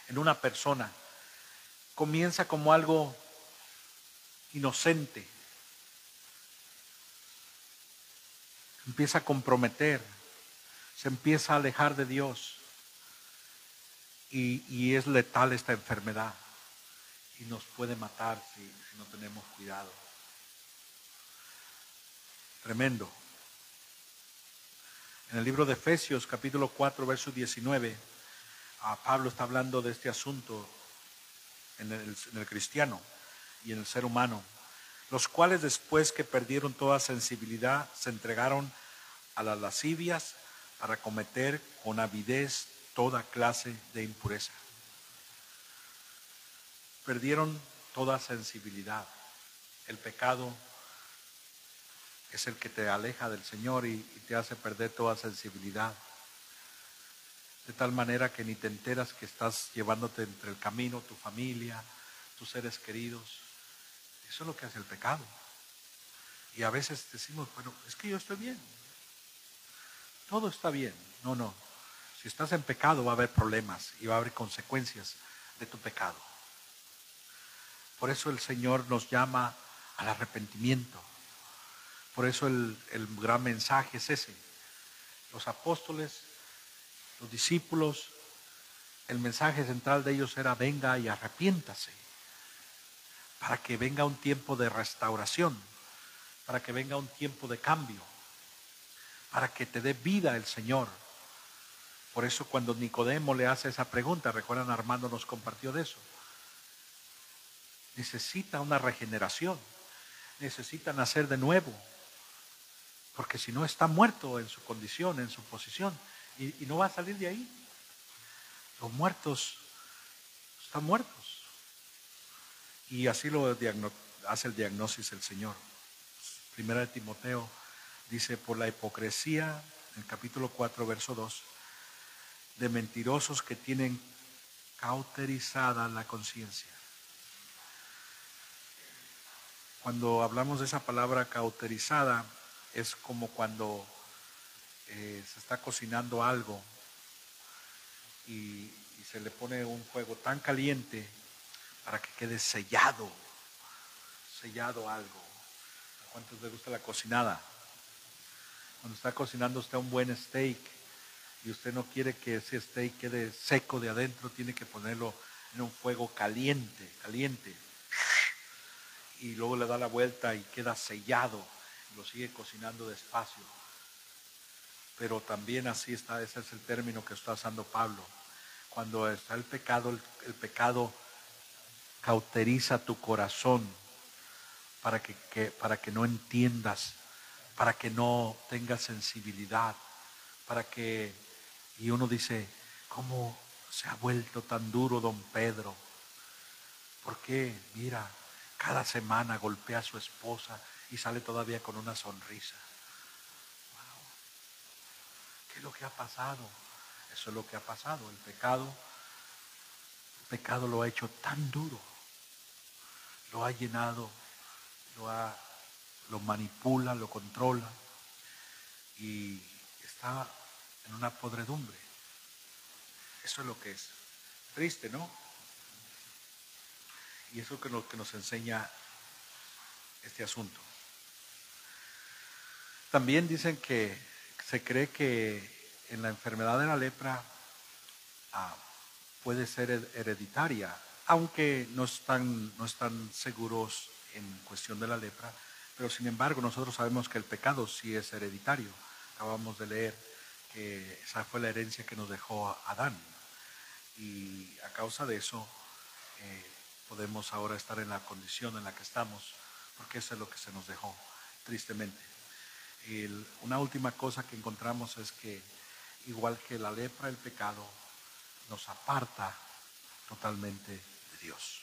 en una persona. Comienza como algo inocente. Empieza a comprometer. Se empieza a alejar de Dios. Y es letal esta enfermedad. Y nos puede matar si no tenemos cuidado. Tremendo. En el libro de Efesios, capítulo 4, verso 19, Pablo está hablando de este asunto en el cristiano y en el ser humano, los cuales después que perdieron toda sensibilidad se entregaron a las lascivias para cometer con avidez toda clase de impureza. Perdieron toda sensibilidad. El pecado es el que te aleja del Señor y te hace perder toda sensibilidad. De tal manera que ni te enteras que estás llevándote entre el camino tu familia, tus seres queridos. Eso es lo que hace el pecado. Y a veces decimos, bueno, es que yo estoy bien. Todo está bien. No. Si estás en pecado va a haber problemas y va a haber consecuencias de tu pecado. Por eso el Señor nos llama al arrepentimiento. Por eso el gran mensaje es ese. Los apóstoles, los discípulos, el mensaje central de ellos era venga y arrepiéntase para que venga un tiempo de restauración, para que venga un tiempo de cambio, para que te dé vida el Señor. Por eso cuando Nicodemo le hace esa pregunta, recuerdan, Armando nos compartió de eso, necesita una regeneración, necesita nacer de nuevo, porque si no está muerto en su condición, en su posición, y no va a salir de ahí. Los muertos están muertos. Y así lo hace el diagnóstico el Señor. Primera de Timoteo dice, por la hipocresía, en el capítulo 4, verso 2, de mentirosos que tienen cauterizada la conciencia. Cuando hablamos de esa palabra cauterizada, es como cuando se está cocinando algo y se le pone un fuego tan caliente para que quede sellado algo. ¿A cuántos les gusta la cocinada? Cuando está cocinando usted un buen steak y usted no quiere que ese steak quede seco de adentro, tiene que ponerlo en un fuego caliente, y luego le da la vuelta y queda sellado, y lo sigue cocinando despacio. Pero también así está, ese es el término que está usando Pablo. Cuando está el pecado cauteriza tu corazón para que no entiendas, para que no tengas sensibilidad, y uno dice, ¿cómo se ha vuelto tan duro don Pedro? ¿Por qué? Mira, cada semana golpea a su esposa y sale todavía con una sonrisa. Wow. ¿Qué es lo que ha pasado? Eso es lo que ha pasado. El pecado lo ha hecho tan duro, lo ha llenado, lo manipula, lo controla y está en una podredumbre. Eso es lo que es. Triste, ¿no? Y eso es lo que nos enseña este asunto. También dicen que se cree que en la enfermedad de la lepra puede ser hereditaria, aunque no están seguros en cuestión de la lepra, pero sin embargo nosotros sabemos que el pecado sí es hereditario. Acabamos de leer que esa fue la herencia que nos dejó Adán, y a causa de eso podemos ahora estar en la condición en la que estamos, porque eso es lo que se nos dejó, tristemente. Una última cosa que encontramos es que, igual que la lepra, el pecado nos aparta totalmente de Dios.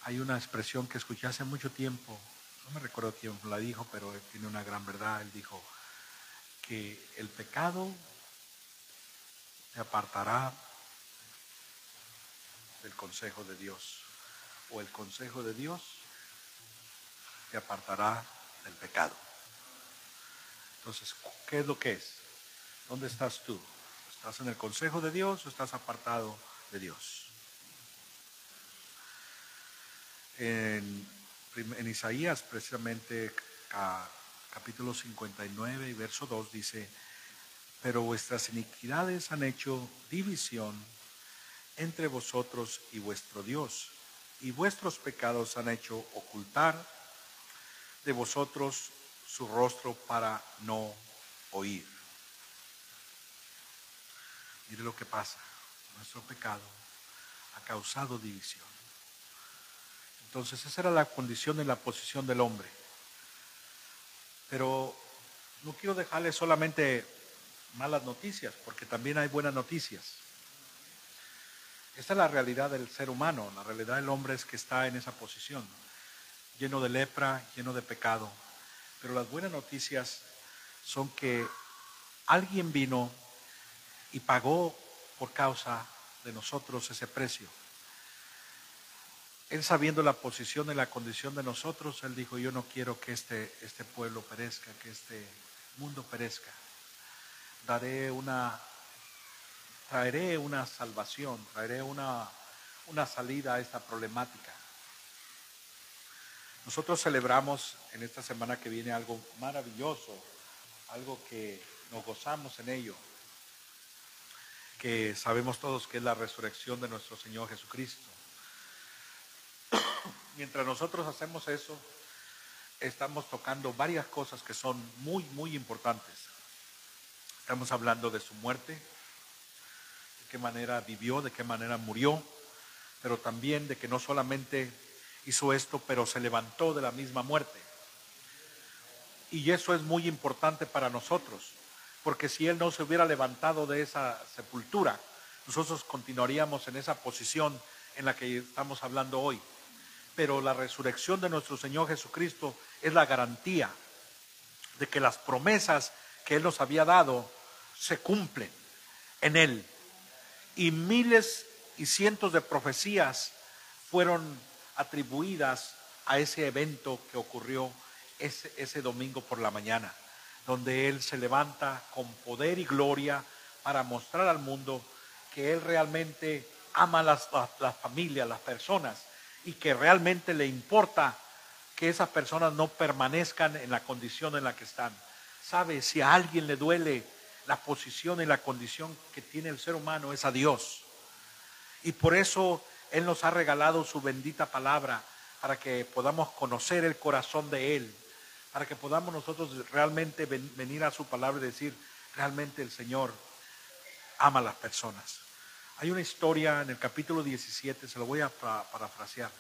Hay una expresión que escuché hace mucho tiempo, no me recuerdo quién la dijo, pero tiene una gran verdad. Él dijo que el pecado te apartará del consejo de Dios, o el consejo de Dios te apartará del pecado. Entonces, ¿qué es lo que es? ¿Dónde estás tú? ¿Estás en el consejo de Dios o estás apartado de Dios? En Isaías, precisamente, capítulo 59 y verso 2 dice, pero vuestras iniquidades han hecho división entre vosotros y vuestro Dios, y vuestros pecados han hecho ocultar de vosotros su rostro para no oír. Mire lo que pasa. Nuestro pecado ha causado división. Entonces esa era la condición y la posición del hombre. Pero no quiero dejarles solamente malas noticias, porque también hay buenas noticias. Esta es la realidad del ser humano. La realidad del hombre es que está en esa posición, lleno de lepra, lleno de pecado. Pero las buenas noticias son que alguien vino y pagó por causa de nosotros ese precio. Él, sabiendo la posición y la condición de nosotros, Él dijo, yo no quiero que este pueblo perezca, que este mundo perezca. Traeré una salvación, traeré una salida a esta problemática. Nosotros celebramos en esta semana que viene algo maravilloso, algo que nos gozamos en ello, que sabemos todos que es la resurrección de nuestro Señor Jesucristo. mientras nosotros hacemos eso, estamos tocando varias cosas que son muy, muy importantes. Estamos hablando de su muerte, de qué manera vivió, de qué manera murió, pero también de que no solamente hizo esto, pero se levantó de la misma muerte. Y eso es muy importante para nosotros, porque si Él no se hubiera levantado de esa sepultura, nosotros continuaríamos en esa posición en la que estamos hablando hoy. Pero la resurrección de nuestro Señor Jesucristo es la garantía de que las promesas que Él nos había dado se cumplen en Él. Y miles y cientos de profecías fueron atribuidas a ese evento que ocurrió ese domingo por la mañana, donde Él se levanta con poder y gloria para mostrar al mundo que Él realmente ama las familias, las personas, y que realmente le importa que esas personas no permanezcan en la condición en la que están. ¿Sabe? Si a alguien le duele la posición y la condición que tiene el ser humano, es a Dios. Y por eso Él nos ha regalado su bendita palabra, para que podamos conocer el corazón de Él, para que podamos nosotros realmente venir a su palabra y decir, realmente el Señor ama a las personas. Hay una historia en el capítulo 17, se lo voy a parafrasear.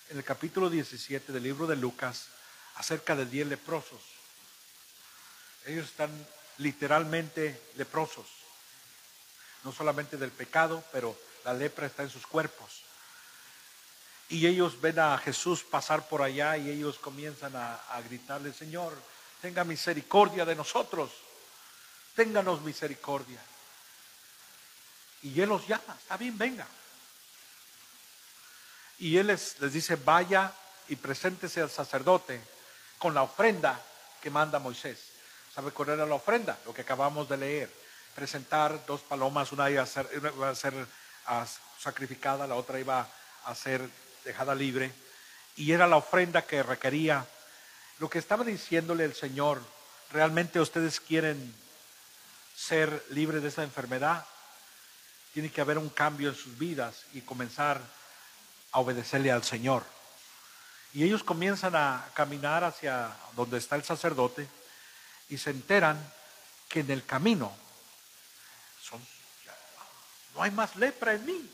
En el capítulo 17 del libro de Lucas, acerca de 10 leprosos. Ellos están literalmente leprosos, no solamente del pecado, pero la lepra está en sus cuerpos. Y ellos ven a Jesús pasar por allá y ellos comienzan a gritarle, Señor, tenga misericordia de nosotros, ténganos misericordia. Y Él los llama, está bien, venga. Y Él les dice, vaya y preséntese al sacerdote con la ofrenda que manda Moisés. ¿Sabe cuál era la ofrenda? Lo que acabamos de leer. Presentar 2 palomas, una iba a ser sacrificada, la otra iba a ser dejada libre. Y era la ofrenda que requería. Lo que estaba diciéndole el Señor, ¿realmente ustedes quieren ser libres de esa enfermedad? Tiene que haber un cambio en sus vidas y comenzar a obedecerle al Señor. Y ellos comienzan a caminar hacia donde está el sacerdote y se enteran que en el camino no hay más lepra en mí.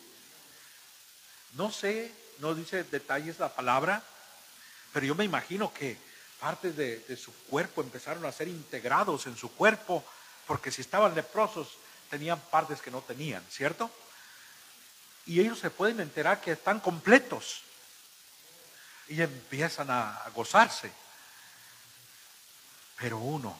No sé, no dice detalles la palabra, pero yo me imagino que partes de su cuerpo empezaron a ser integrados en su cuerpo, porque si estaban leprosos tenían partes que no tenían, ¿cierto? Y ellos se pueden enterar que están completos y empiezan a gozarse. Pero uno,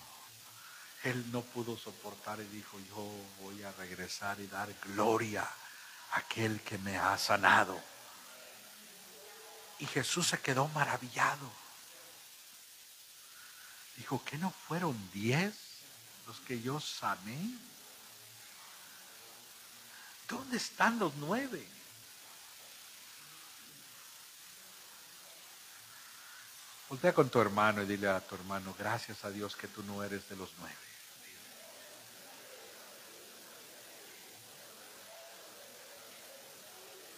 él no pudo soportar y dijo, yo voy a regresar y dar gloria a aquel que me ha sanado. Y Jesús se quedó maravillado. Dijo, ¿qué no fueron 10 los que yo sané? ¿Dónde están los 9? Voltea con tu hermano y dile a tu hermano, gracias a Dios que tú no eres de los 9.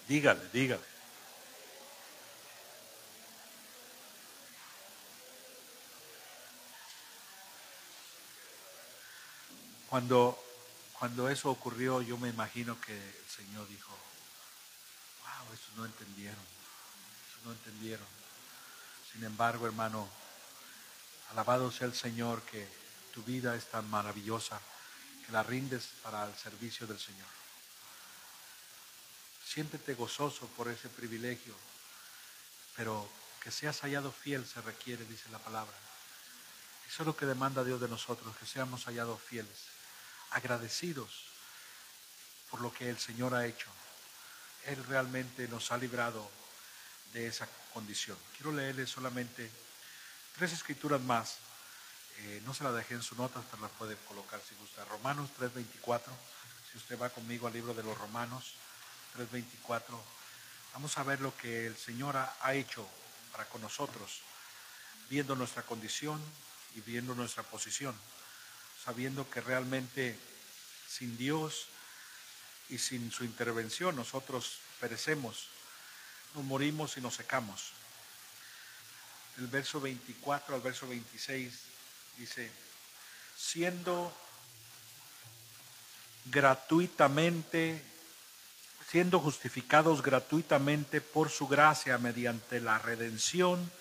Dígale, dígale. Cuando eso ocurrió, yo me imagino que el Señor dijo, wow, eso no entendieron, Sin embargo, hermano, alabado sea el Señor que tu vida es tan maravillosa que la rindes para el servicio del Señor. Siéntete gozoso por ese privilegio, pero que seas hallado fiel se requiere, dice la palabra. Eso es lo que demanda Dios de nosotros, que seamos hallados fieles, agradecidos por lo que el Señor ha hecho. Él realmente nos ha librado de esa condición. Quiero leerle solamente 3 escrituras más. No se la dejé en su notas, pero la puede colocar si gusta. Romanos 3:24. Si usted va conmigo al libro de los Romanos 3:24, vamos a ver lo que el Señor ha hecho para con nosotros, viendo nuestra condición y viendo nuestra posición, sabiendo que realmente sin Dios y sin su intervención nosotros perecemos. nos morimos y nos secamos. El verso 24 al verso 26 dice, siendo justificados gratuitamente por su gracia mediante la redención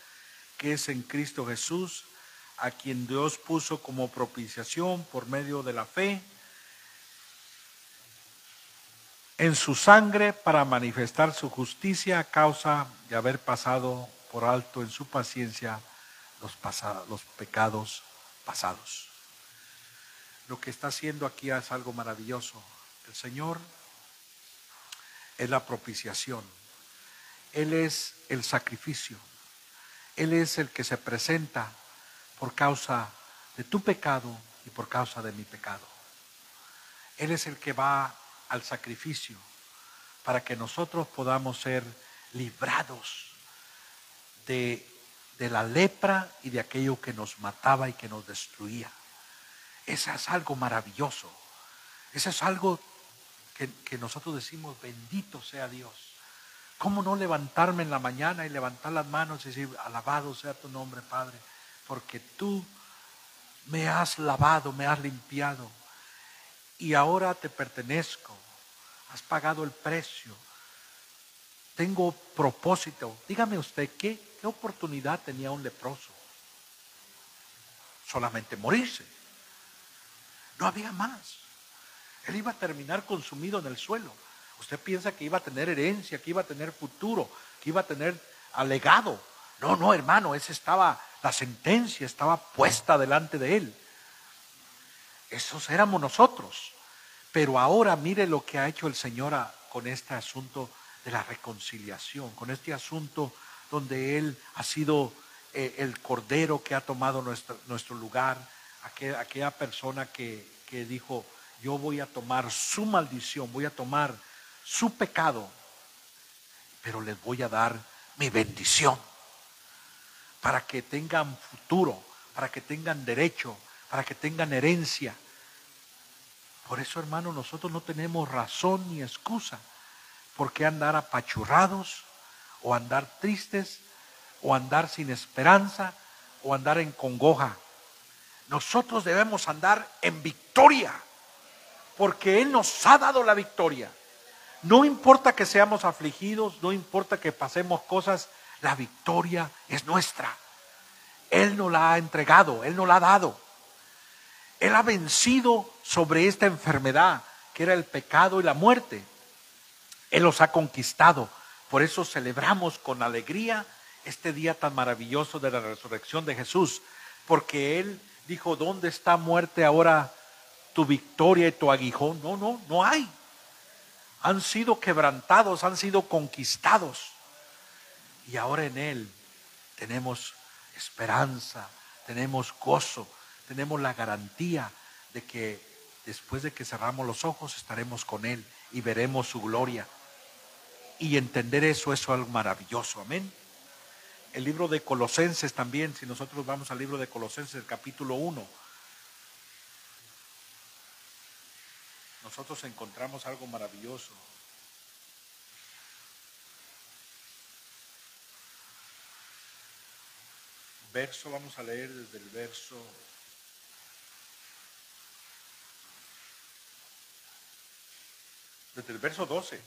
que es en Cristo Jesús, a quien Dios puso como propiciación por medio de la fe en su sangre para manifestar su justicia a causa de haber pasado por alto en su paciencia los pecados pasados. Lo que está haciendo aquí es algo maravilloso. El Señor es la propiciación. Él es el sacrificio. Él es el que se presenta por causa de tu pecado y por causa de mi pecado. Él es el que va al sacrificio para que nosotros podamos ser librados de la lepra y de aquello que nos mataba y que nos destruía. Eso es algo maravilloso. Eso es algo que nosotros decimos, bendito sea Dios. ¿Cómo no levantarme en la mañana y levantar las manos y decir, alabado sea tu nombre, Padre? Porque tú me has lavado, me has limpiado y ahora te pertenezco. Has pagado el precio. Tengo propósito. Dígame usted, ¿qué oportunidad tenía un leproso? Solamente morirse. No había más. Él iba a terminar consumido en el suelo. Usted piensa que iba a tener herencia, que iba a tener futuro, que iba a tener legado. No, hermano, la sentencia estaba puesta delante de él. Esos éramos nosotros. Pero ahora mire lo que ha hecho el Señor con este asunto de la reconciliación, con este asunto donde Él ha sido el cordero que ha tomado nuestro lugar, aquella persona que dijo, yo voy a tomar su maldición, voy a tomar su pecado, pero les voy a dar mi bendición para que tengan futuro, para que tengan derecho, para que tengan herencia. Por eso, hermano, nosotros no tenemos razón ni excusa por qué andar apachurrados o andar tristes o andar sin esperanza o andar en congoja. Nosotros debemos andar en victoria porque Él nos ha dado la victoria. No importa que seamos afligidos, no importa que pasemos cosas, la victoria es nuestra. Él nos la ha entregado, Él nos la ha dado. Él ha vencido sobre esta enfermedad que era el pecado y la muerte. Él los ha conquistado. Por eso celebramos con alegría este día tan maravilloso de la resurrección de Jesús. Porque Él dijo, ¿dónde está, muerte, ahora tu victoria y tu aguijón? No hay. Han sido quebrantados, han sido conquistados. Y ahora en Él tenemos esperanza, tenemos gozo. Tenemos la garantía de que después de que cerramos los ojos estaremos con Él y veremos su gloria. Y entender eso es algo maravilloso, amén. El libro de Colosenses también, si nosotros vamos al libro de Colosenses, el capítulo 1, nosotros encontramos algo maravilloso. Vamos a leer desde el verso... Desde el verso 12,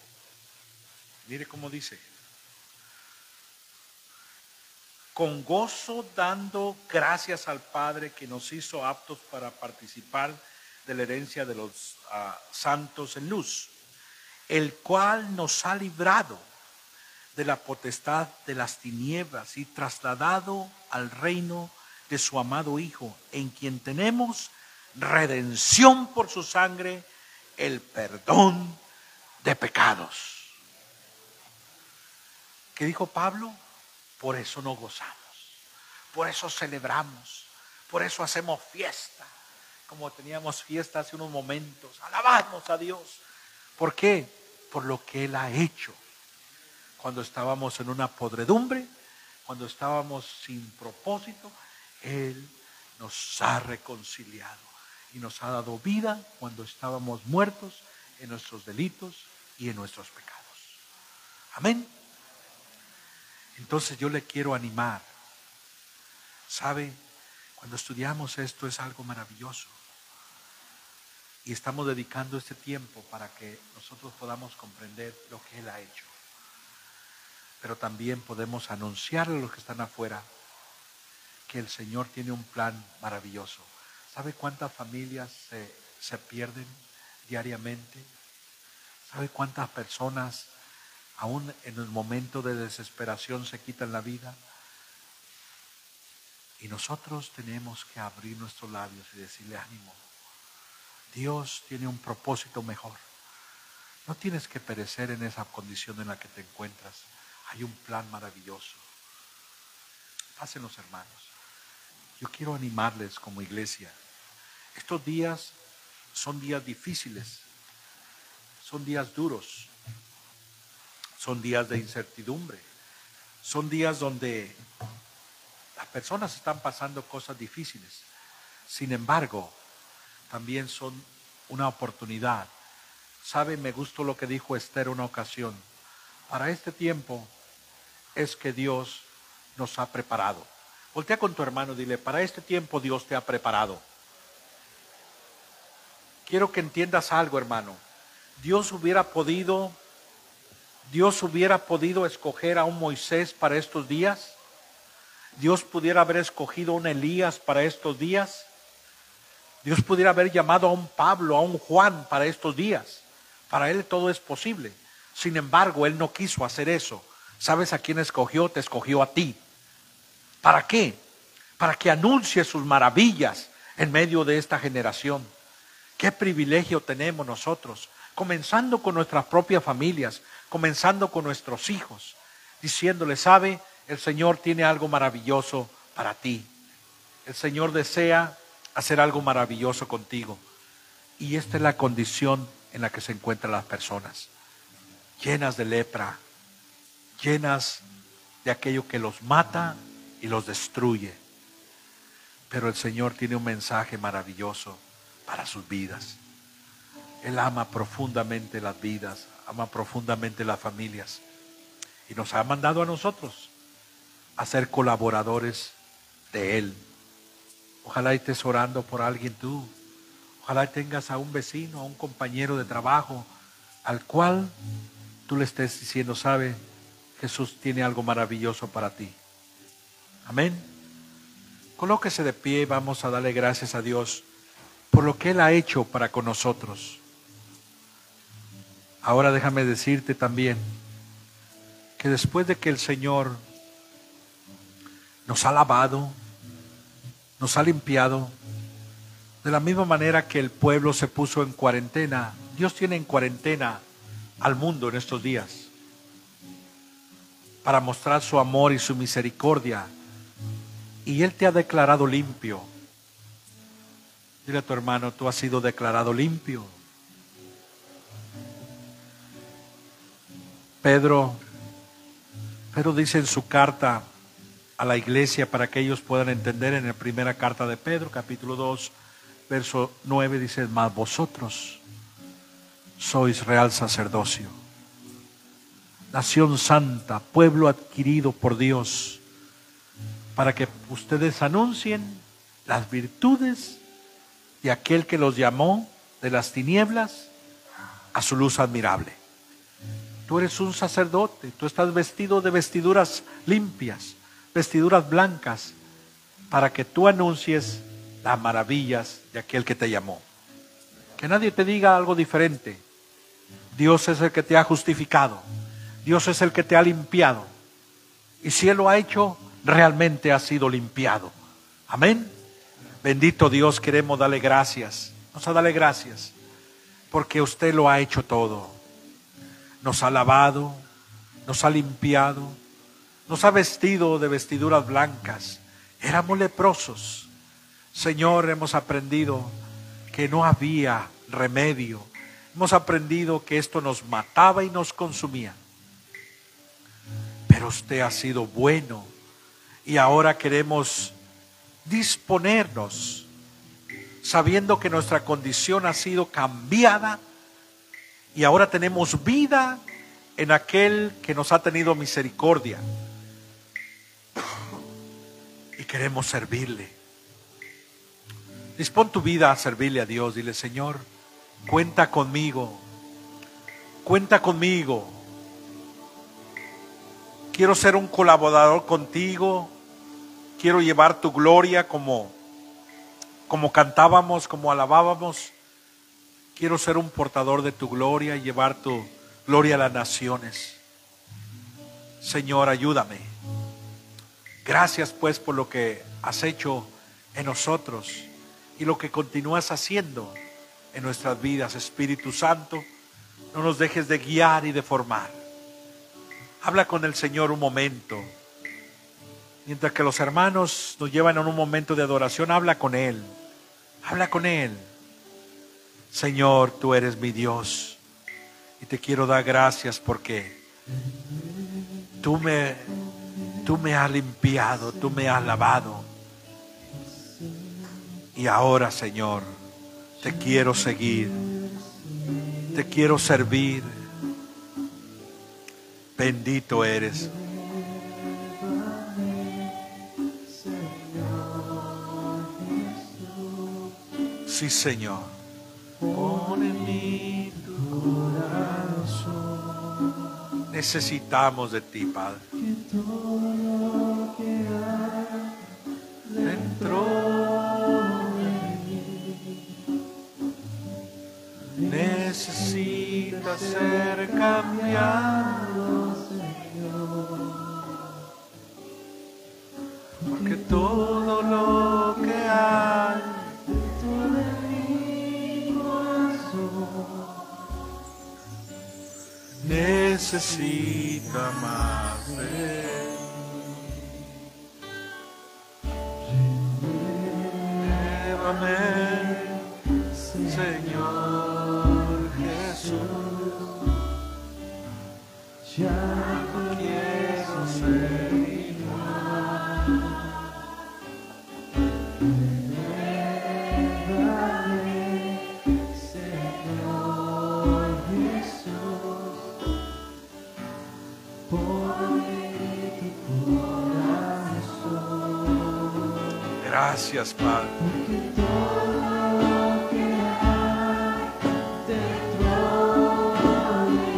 mire cómo dice: con gozo dando gracias al Padre que nos hizo aptos para participar de la herencia de los santos en luz, el cual nos ha librado de la potestad de las tinieblas y trasladado al reino de su amado Hijo, en quien tenemos redención por su sangre, el perdón de pecados. ¿Qué dijo Pablo? Por eso nos gozamos, por eso celebramos, por eso hacemos fiesta, como teníamos fiesta hace unos momentos. Alabamos a Dios. ¿Por qué? Por lo que Él ha hecho. Cuando estábamos en una podredumbre, cuando estábamos sin propósito, Él nos ha reconciliado y nos ha dado vida cuando estábamos muertos en nuestros delitos y en nuestros pecados. Amén. Entonces yo le quiero animar. ¿Sabe? Cuando estudiamos esto es algo maravilloso. Y estamos dedicando este tiempo para que nosotros podamos comprender lo que Él ha hecho. Pero también podemos anunciarle a los que están afuera que el Señor tiene un plan maravilloso. ¿Sabe cuántas familias se pierden diariamente? ¿Sabe cuántas personas aún en el momento de desesperación se quitan la vida? Y nosotros tenemos que abrir nuestros labios y decirle ánimo. Dios tiene un propósito mejor. No tienes que perecer en esa condición en la que te encuentras. Hay un plan maravilloso. Pasen los hermanos. Yo quiero animarles como iglesia. Estos días son días difíciles. Son días duros. Son días de incertidumbre. Son días donde las personas están pasando cosas difíciles. Sin embargo, también son una oportunidad. ¿Sabe? Me gustó lo que dijo Esther una ocasión. Para este tiempo es que Dios nos ha preparado. Voltea con tu hermano y dile, para este tiempo Dios te ha preparado. Quiero que entiendas algo, hermano. Dios hubiera podido escoger a un Moisés para estos días. Dios pudiera haber escogido a un Elías para estos días. Dios pudiera haber llamado a un Pablo, a un Juan para estos días. Para Él todo es posible. Sin embargo, Él no quiso hacer eso. ¿Sabes a quién escogió? Te escogió a ti. ¿Para qué? Para que anuncies sus maravillas en medio de esta generación. Qué privilegio tenemos nosotros, comenzando con nuestras propias familias, comenzando con nuestros hijos, diciéndole, ¿sabe? El Señor tiene algo maravilloso para ti. El Señor desea hacer algo maravilloso contigo. Y esta es la condición en la que se encuentran las personas. Llenas de lepra, llenas de aquello que los mata y los destruye. Pero el Señor tiene un mensaje maravilloso para sus vidas. Él ama profundamente las vidas, ama profundamente las familias. Y nos ha mandado a nosotros a ser colaboradores de Él. Ojalá estés orando por alguien tú. Ojalá tengas a un vecino, a un compañero de trabajo, al cual tú le estés diciendo, ¿sabe? Jesús tiene algo maravilloso para ti. Amén. Colóquese de pie, vamos a darle gracias a Dios por lo que Él ha hecho para con nosotros. Ahora déjame decirte también que después de que el Señor nos ha lavado, nos ha limpiado, de la misma manera que el pueblo se puso en cuarentena, Dios tiene en cuarentena al mundo en estos días para mostrar su amor y su misericordia, y Él te ha declarado limpio. Dile a tu hermano, tú has sido declarado limpio. Pedro dice en su carta a la iglesia, para que ellos puedan entender, en la primera carta de Pedro, capítulo 2, verso 9, dice, mas vosotros sois real sacerdocio, nación santa, pueblo adquirido por Dios, para que ustedes anuncien las virtudes de aquel que los llamó de las tinieblas a su luz admirable. Tú eres un sacerdote, tú estás vestido de vestiduras limpias, vestiduras blancas, para que tú anuncies las maravillas de aquel que te llamó. Que nadie te diga algo diferente. Dios es el que te ha justificado. Dios es el que te ha limpiado. Y si Él lo ha hecho, realmente ha sido limpiado. Amén. Bendito Dios, queremos darle gracias. Vamos a darle gracias porque usted lo ha hecho todo. Nos ha lavado, nos ha limpiado, nos ha vestido de vestiduras blancas. Éramos leprosos. Señor, hemos aprendido que no había remedio. Hemos aprendido que esto nos mataba y nos consumía. Pero usted ha sido bueno y ahora queremos disponernos, sabiendo que nuestra condición ha sido cambiada y ahora tenemos vida en aquel que nos ha tenido misericordia. y queremos servirle. Dispón tu vida a servirle a Dios. Dile: Señor, cuenta conmigo. Cuenta conmigo. Quiero ser un colaborador contigo. Quiero llevar tu gloria como cantábamos, como alabábamos. Quiero ser un portador de tu gloria y llevar tu gloria a las naciones. Señor, ayúdame. Gracias pues por lo que has hecho en nosotros y lo que continúas haciendo en nuestras vidas. Espíritu Santo, no nos dejes de guiar y de formar. Habla con el Señor un momento. Mientras que los hermanos nos llevan en un momento de adoración, habla con Él. Habla con Él. Señor, tú eres mi Dios y te quiero dar gracias porque tú me has limpiado, tú me has lavado. Y ahora, Señor, te quiero seguir, te quiero servir. Bendito eres. Sí, Señor. Pon en mí tu corazón. Necesitamos de ti, Padre. Dentro de mí necesita ser cambiado, Señor. Porque todo lo que hay dentro de mi corazón necesita más de llévame, Señor Jesús. Ya no quiero ser igual. Señor Jesús, por tu corazón. Gracias, Padre. Porque todo lo que hay dentro de mí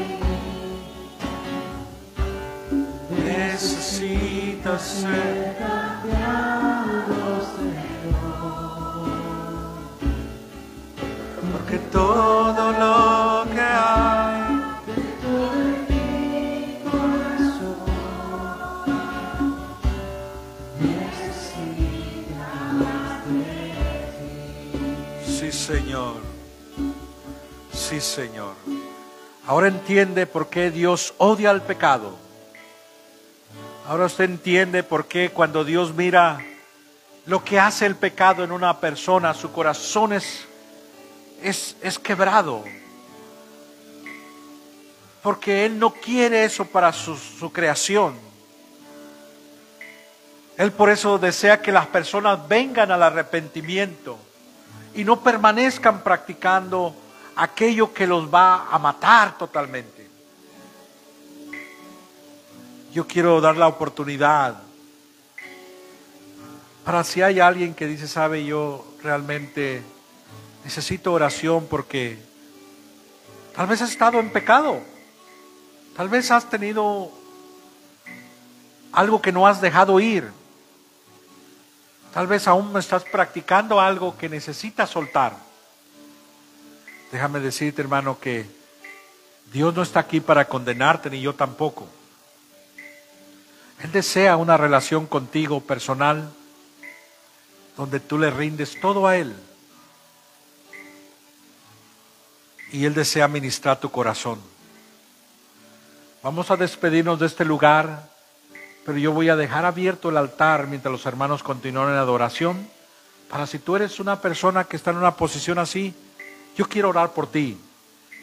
necesita ser cambiado, Señor. Porque todo lo que hay dentro de mi corazón necesita más de ti. Sí, Señor. Sí, Señor. Ahora entiende por qué Dios odia el pecado. Ahora usted entiende por qué cuando Dios mira lo que hace el pecado en una persona, su corazón es quebrado. Porque Él no quiere eso para su creación. Él por eso desea que las personas vengan al arrepentimiento y no permanezcan practicando aquello que los va a matar totalmente. Yo quiero dar la oportunidad para si hay alguien que dice: sabe, yo realmente necesito oración porque tal vez has estado en pecado, tal vez has tenido algo que no has dejado ir, tal vez aún estás practicando algo que necesitas soltar. Déjame decirte, hermano, que Dios no está aquí para condenarte, ni yo tampoco. Él desea una relación contigo personal donde tú le rindes todo a Él. Y Él desea ministrar tu corazón. Vamos a despedirnos de este lugar, pero yo voy a dejar abierto el altar mientras los hermanos continúan en adoración, para si tú eres una persona que está en una posición así, yo quiero orar por ti.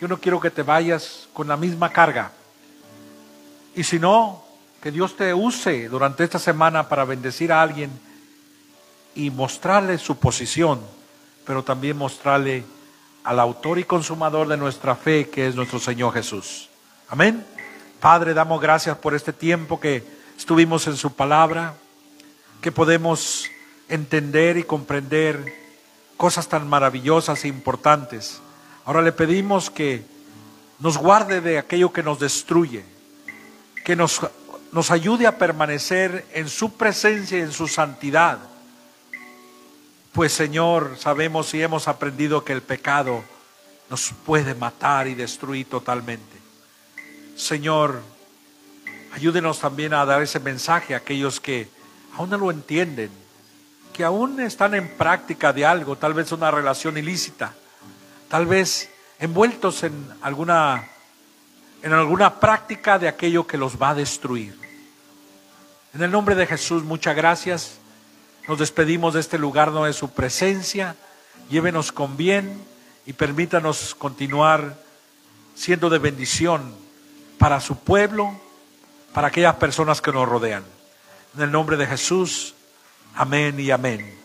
Yo no quiero que te vayas con la misma carga. Y si no, que Dios te use durante esta semana para bendecir a alguien y mostrarle su posición, pero también mostrarle al autor y consumador de nuestra fe, que es nuestro Señor Jesús. Amén. Padre, damos gracias por este tiempo que estuvimos en su palabra. que podemos entender y comprender cosas tan maravillosas e importantes. Ahora le pedimos que nos guarde de aquello que nos destruye, que nos ayude a permanecer en su presencia y en su santidad. Pues Señor, sabemos y hemos aprendido que el pecado nos puede matar y destruir totalmente. Señor, ayúdenos también a dar ese mensaje a aquellos que aún no lo entienden, que aún están en práctica de algo, tal vez una relación ilícita, tal vez envueltos en alguna práctica de aquello que los va a destruir. En el nombre de Jesús, muchas gracias. Nos despedimos de este lugar, no de su presencia. Llévenos con bien y permítanos continuar siendo de bendición para su pueblo, para aquellas personas que nos rodean. En el nombre de Jesús, amén y amén.